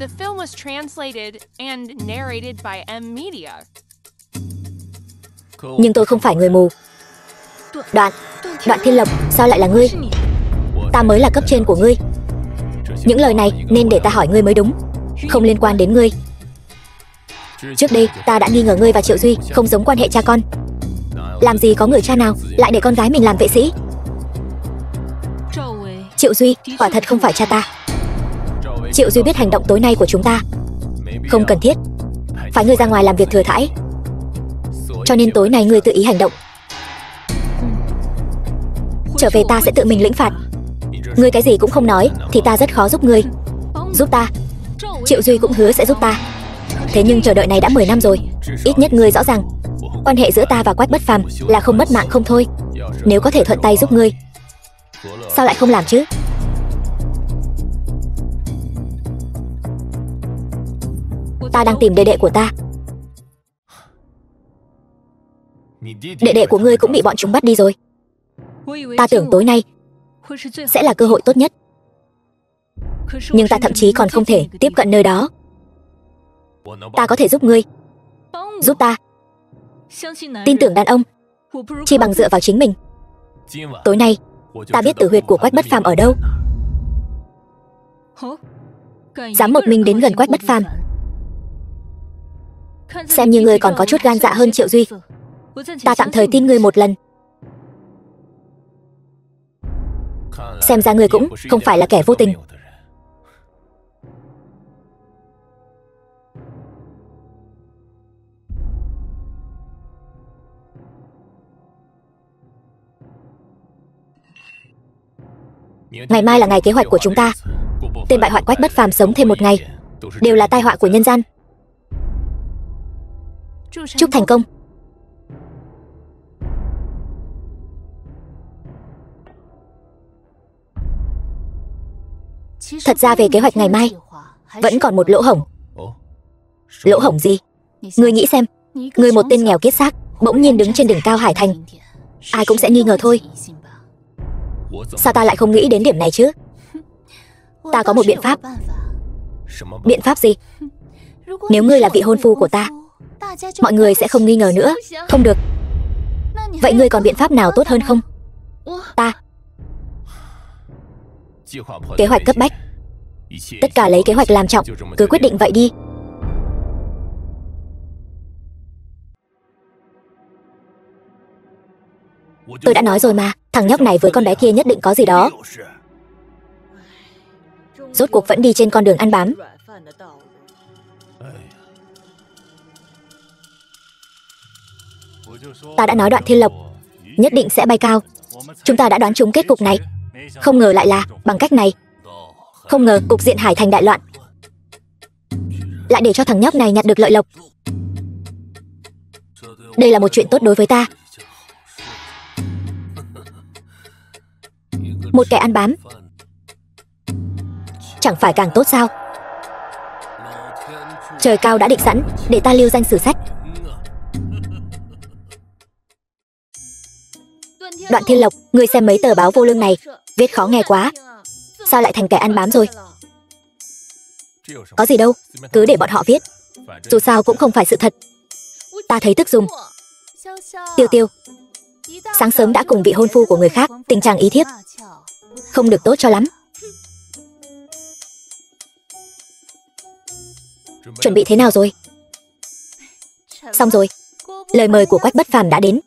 The film was translated and narrated by M Media. Nhưng tôi không phải người mù. Đoạn Thiên Lộc, sao lại là ngươi? Ta mới là cấp trên của ngươi. Những lời này nên để ta hỏi ngươi mới đúng. Không liên quan đến ngươi. Trước đây ta đã nghi ngờ ngươi và Triệu Duy không giống quan hệ cha con. Làm gì có người cha nào lại để con gái mình làm vệ sĩ? Triệu Duy quả thật không phải cha ta. Triệu Duy biết hành động tối nay của chúng ta không cần thiết, phải ngươi ra ngoài làm việc thừa thãi. Cho nên tối nay ngươi tự ý hành động. Trở về ta sẽ tự mình lĩnh phạt. Ngươi cái gì cũng không nói thì ta rất khó giúp ngươi. Giúp ta? Triệu Duy cũng hứa sẽ giúp ta. Thế nhưng chờ đợi này đã 10 năm rồi. Ít nhất ngươi rõ ràng quan hệ giữa ta và Quách Bất Phàm là không mất mạng không thôi. Nếu có thể thuận tay giúp ngươi, sao lại không làm chứ? Ta đang tìm đệ đệ của ta. Đệ đệ của ngươi cũng bị bọn chúng bắt đi rồi. Ta tưởng tối nay sẽ là cơ hội tốt nhất, nhưng ta thậm chí còn không thể tiếp cận nơi đó. Ta có thể giúp ngươi. Giúp ta. Tin tưởng đàn ông chỉ bằng dựa vào chính mình. Tối nay ta biết tử huyệt của Quách Bất Phàm ở đâu. Dám một mình đến gần Quách Bất Phàm, xem như ngươi còn có chút gan dạ hơn Triệu Duy. Ta tạm thời tin ngươi một lần. Xem ra ngươi cũng không phải là kẻ vô tình. Ngày mai là ngày kế hoạch của chúng ta. Tên bại hoại Quách Bất Phàm sống thêm một ngày đều là tai họa của nhân gian. Chúc thành công. Thật ra về kế hoạch ngày mai vẫn còn một lỗ hổng. Lỗ hổng gì? Ngươi nghĩ xem, ngươi một tên nghèo kiết xác bỗng nhiên đứng trên đỉnh cao Hải Thành, ai cũng sẽ nghi ngờ thôi. Sao ta lại không nghĩ đến điểm này chứ? Ta có một biện pháp. Biện pháp gì? Nếu ngươi là vị hôn phu của ta, mọi người sẽ không nghi ngờ nữa. Không được. Vậy ngươi còn biện pháp nào tốt hơn không? Ta. Kế hoạch cấp bách. Tất cả lấy kế hoạch làm trọng. Cứ quyết định vậy đi. Tôi đã nói rồi mà, thằng nhóc này với con bé kia nhất định có gì đó. Rốt cuộc vẫn đi trên con đường ăn bám. Ta đã nói Đoạn Thiên Lộc nhất định sẽ bay cao. Chúng ta đã đoán trúng kết cục này. Không ngờ lại là bằng cách này. Không ngờ cục diện Hải Thành đại loạn lại để cho thằng nhóc này nhặt được lợi lộc. Đây là một chuyện tốt đối với ta. Một kẻ ăn bám chẳng phải càng tốt sao? Trời cao đã định sẵn để ta lưu danh sử sách. Đoạn Thiên Lộc, ngươi xem mấy tờ báo vô lương này, viết khó nghe quá. Sao lại thành kẻ ăn bám rồi? Có gì đâu, cứ để bọn họ viết. Dù sao cũng không phải sự thật. Ta thấy tức dùng. Tiêu Tiêu, sáng sớm đã cùng vị hôn phu của người khác tình trạng ý thiếp, không được tốt cho lắm. Chuẩn bị thế nào rồi? Xong rồi. Lời mời của Quách Bất Phàm đã đến.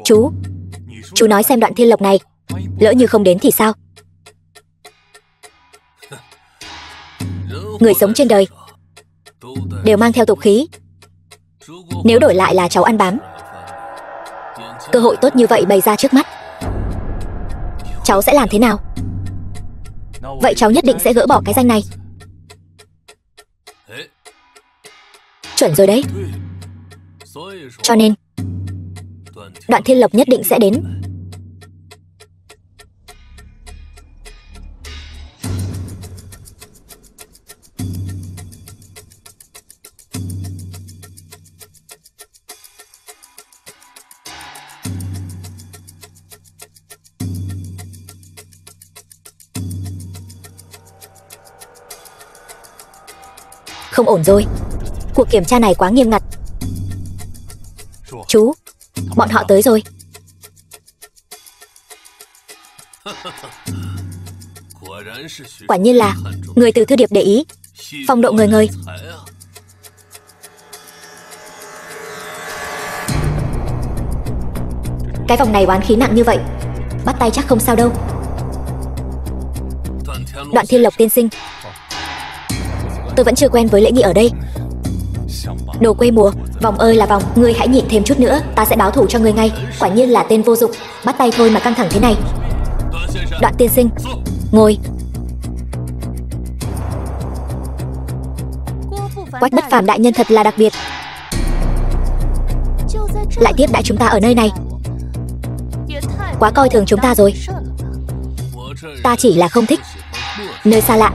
Chú nói xem Đoạn Thiên Lộc này lỡ như không đến thì sao? Người sống trên đời đều mang theo tục khí. Nếu đổi lại là cháu ăn bám, cơ hội tốt như vậy bày ra trước mắt, cháu sẽ làm thế nào? Vậy cháu nhất định sẽ gỡ bỏ cái danh này. Chuẩn rồi đấy. Cho nên Đoạn Thiên Lộc nhất định sẽ đến. Không ổn rồi. Cuộc kiểm tra này quá nghiêm ngặt. Chú, bọn họ tới rồi. Quả nhiên là người từ thư điệp để ý. Phong độ ngời ngời. Cái vòng này oán khí nặng như vậy, bắt tay chắc không sao đâu. Đoạn Thiên Lộc tiên sinh, tôi vẫn chưa quen với lễ nghi ở đây. Đồ quê mùa, vòng ơi là vòng, ngươi hãy nhịn thêm chút nữa, ta sẽ báo thù cho ngươi ngay. Quả nhiên là tên vô dụng, bắt tay thôi mà căng thẳng thế này. Đoạn tiên sinh, ngồi. Quách Bất Phàm đại nhân thật là đặc biệt, lại tiếp đãi chúng ta ở nơi này. Quá coi thường chúng ta rồi. Ta chỉ là không thích nơi xa lạ.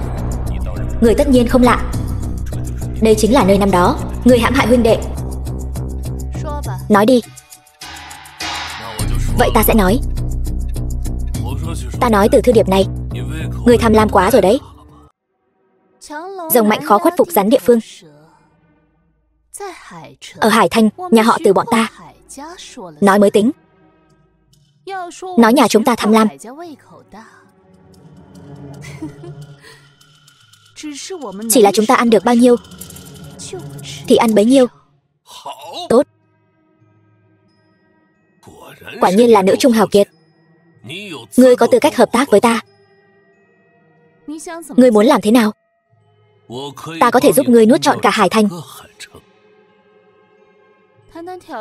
Người tất nhiên không lạ. Đây chính là nơi năm đó người hãm hại huynh đệ. Nói đi. Vậy ta sẽ nói. Ta nói từ thư điệp này, người tham lam quá rồi đấy. Rồng mạnh khó khuất phục rắn địa phương. Ở Hải Thanh, nhà họ từ bọn ta nói mới tính. Nói nhà chúng ta tham lam, chỉ là chúng ta ăn được bao nhiêu thì ăn bấy nhiêu. Tốt. Quả nhiên là nữ trung hào kiệt. Ngươi có tư cách hợp tác với ta. Ngươi muốn làm thế nào? Ta có thể giúp ngươi nuốt trọn cả Hải Thành.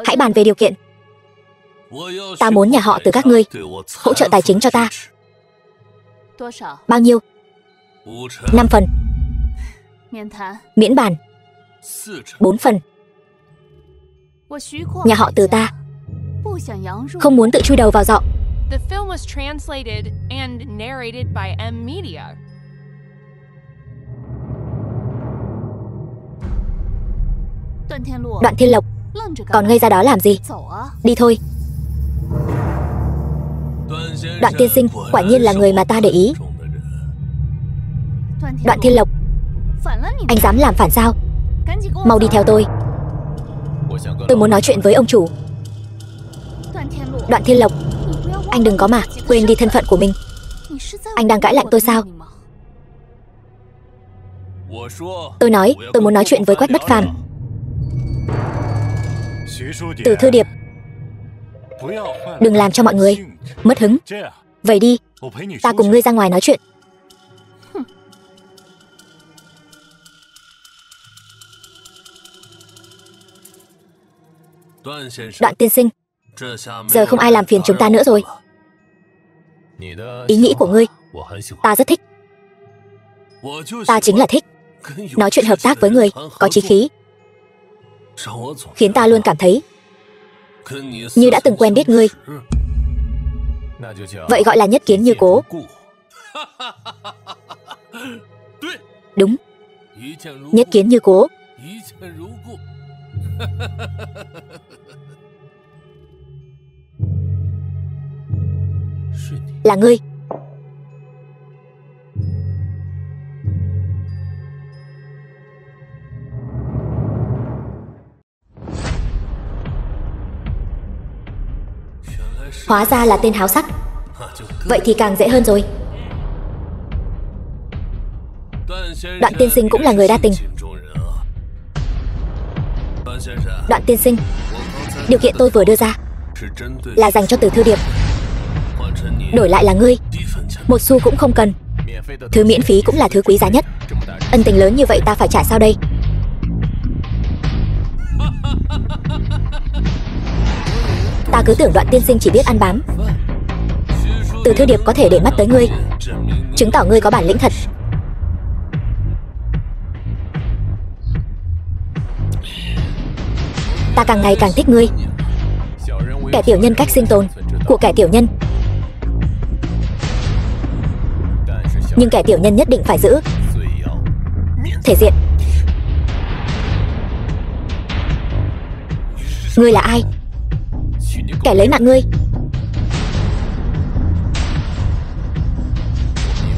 Hãy bàn về điều kiện. Ta muốn nhà họ từ các ngươi hỗ trợ tài chính cho ta. Bao nhiêu? 5 phần. Miễn bàn. 4 phần. Nhà họ từ ta không muốn tự chui đầu vào giọ. The film was translated and narrated by M Media. Đoạn Thiên Lộc, còn ngây ra đó làm gì? Đi thôi. Đoạn tiên sinh quả nhiên là người mà ta để ý. Đoạn Thiên Lộc, anh dám làm phản sao? Mau đi theo tôi. Tôi muốn nói chuyện với ông chủ. Đoạn Thiên Lộc, anh đừng có mà quên đi thân phận của mình. Anh đang cãi lạnh tôi sao? Tôi nói tôi muốn nói chuyện với Quách Bất Phàm. Từ thư điệp, đừng làm cho mọi người mất hứng. Vậy đi, ta cùng ngươi ra ngoài nói chuyện. Đoạn tiên sinh, giờ không ai làm phiền chúng ta nữa rồi. Ý nghĩ của ngươi ta rất thích. Ta chính là thích nói chuyện hợp tác với người có chí khí, khiến ta luôn cảm thấy như đã từng quen biết ngươi. Vậy gọi là nhất kiến như cố. Đúng, nhất kiến như cố. Là ngươi. Hóa ra là tên háo sắc. Vậy thì càng dễ hơn rồi. Đoạn tiên sinh cũng là người đa tình. Đoạn tiên sinh, điều kiện tôi vừa đưa ra là dành cho Từ Thư Điệp. Đổi lại là ngươi một xu cũng không cần. Thứ miễn phí cũng là thứ quý giá nhất. Ân tình lớn như vậy ta phải trả sao đây? Ta cứ tưởng Đoạn tiên sinh chỉ biết ăn bám. Từ thư điệp có thể để mắt tới ngươi, chứng tỏ ngươi có bản lĩnh thật. Ta càng ngày càng thích ngươi. Kẻ tiểu nhân cách sinh tồn của kẻ tiểu nhân. Nhưng kẻ tiểu nhân nhất định phải giữ thể diện. Ngươi là ai? Kẻ lấy mạng ngươi.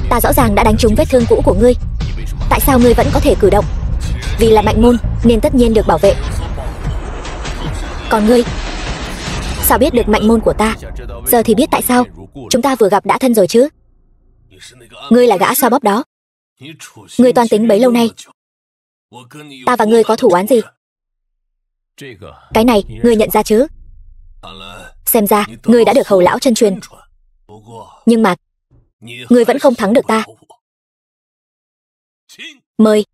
Ta rõ ràng đã đánh trúng vết thương cũ của ngươi. Tại sao ngươi vẫn có thể cử động? Vì là mạnh môn nên tất nhiên được bảo vệ. Còn ngươi, sao biết được mạnh môn của ta? Giờ thì biết tại sao chúng ta vừa gặp đã thân rồi chứ. Ngươi là gã xoa bóp đó. Ngươi toan tính bấy lâu nay. Ta và ngươi có thủ oán gì? Cái này ngươi nhận ra chứ? Xem ra ngươi đã được hầu lão chân truyền. Nhưng mà ngươi vẫn không thắng được ta. Mời.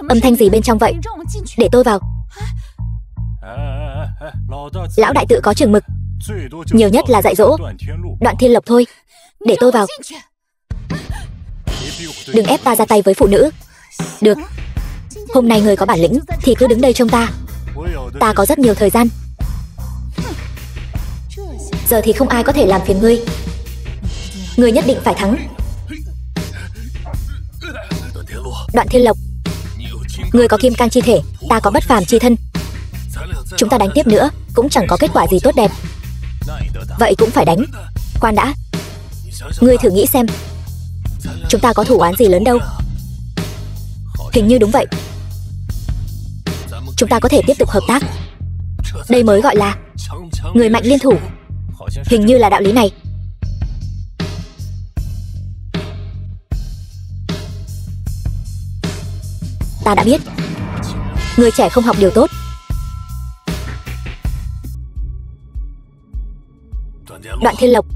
Âm thanh gì bên trong vậy? Để tôi vào. Lão đại tự có chừng mực, nhiều nhất là dạy dỗ Đoạn Thiên Lộc thôi. Để tôi vào. Đừng ép ta ra tay với phụ nữ. Được. Hôm nay người có bản lĩnh thì cứ đứng đây trông ta. Ta có rất nhiều thời gian. Giờ thì không ai có thể làm phiền ngươi. Ngươi nhất định phải thắng. Đoạn Thiên Lộc, ngươi có kim cang chi thể, ta có bất phàm chi thân. Chúng ta đánh tiếp nữa cũng chẳng có kết quả gì tốt đẹp. Vậy cũng phải đánh. Khoan đã. Ngươi thử nghĩ xem, chúng ta có thủ oán gì lớn đâu. Hình như đúng vậy. Chúng ta có thể tiếp tục hợp tác. Đây mới gọi là người mạnh liên thủ. Hình như là đạo lý này. Ta đã biết. Người trẻ không học điều tốt. Đoạn Thiên Lộc,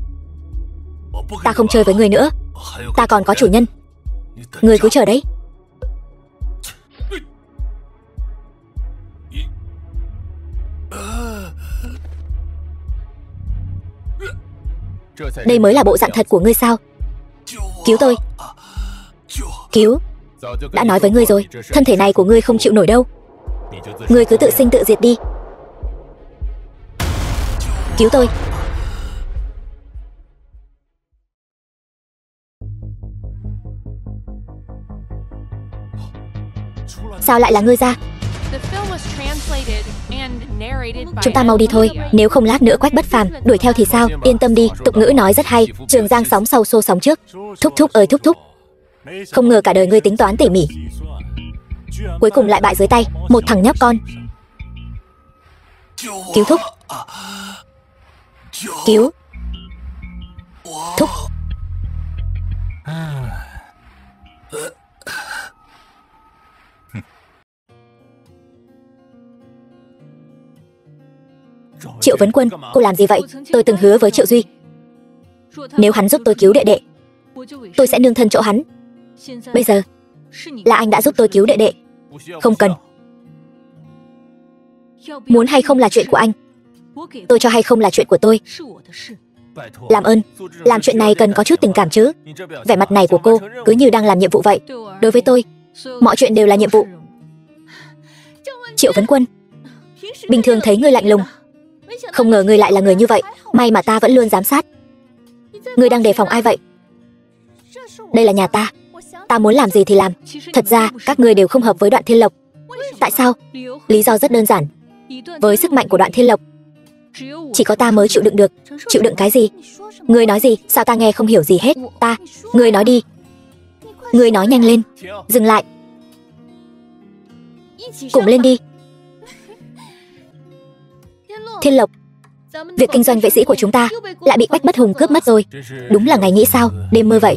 ta không chơi với người nữa. Ta còn có chủ nhân. Người cứ chờ đấy. Đây mới là bộ dạng thật của ngươi sao? Cứu tôi. Cứu. Đã nói với ngươi rồi, thân thể này của ngươi không chịu nổi đâu. Ngươi cứ tự sinh tự diệt đi. Cứu tôi. Sao lại là ngươi ra? Chúng ta mau đi thôi, nếu không lát nữa Quách Bất Phàm đuổi theo thì sao? Yên tâm đi, tục ngữ nói rất hay, Trường Giang sóng sau xô sóng trước. Thúc thúc ơi thúc thúc, không ngờ cả đời ngươi tính toán tỉ mỉ, cuối cùng lại bại dưới tay một thằng nhóc con. Cứu thúc. Cứu thúc. Triệu Vấn Quân, cô làm gì vậy? Tôi từng hứa với Triệu Duy, nếu hắn giúp tôi cứu đệ đệ, tôi sẽ nương thân chỗ hắn. Bây giờ là anh đã giúp tôi cứu đệ đệ. Không cần. Muốn hay không là chuyện của anh, tôi cho hay không là chuyện của tôi. Làm ơn, làm chuyện này cần có chút tình cảm chứ. Vẻ mặt này của cô cứ như đang làm nhiệm vụ vậy. Đối với tôi, mọi chuyện đều là nhiệm vụ. Triệu Vấn Quân, bình thường thấy ngươi lạnh lùng, không ngờ ngươi lại là người như vậy. May mà ta vẫn luôn giám sát. Ngươi đang đề phòng ai vậy? Đây là nhà ta, ta muốn làm gì thì làm. Thật ra các ngươi đều không hợp với Đoạn Thiên Lộc. Tại sao? Lý do rất đơn giản. Với sức mạnh của Đoạn Thiên Lộc, chỉ có ta mới chịu đựng được. Chịu đựng cái gì? Ngươi nói gì? Sao ta nghe không hiểu gì hết? Ta, ngươi nói đi. Ngươi nói nhanh lên. Dừng lại. Cùng lên đi. Thiên Lộc, Việc kinh doanh vệ sĩ của chúng ta lại bị Quách Bất Hùng cướp mất rồi. Đúng là ngày nghĩ sao, đêm mơ vậy.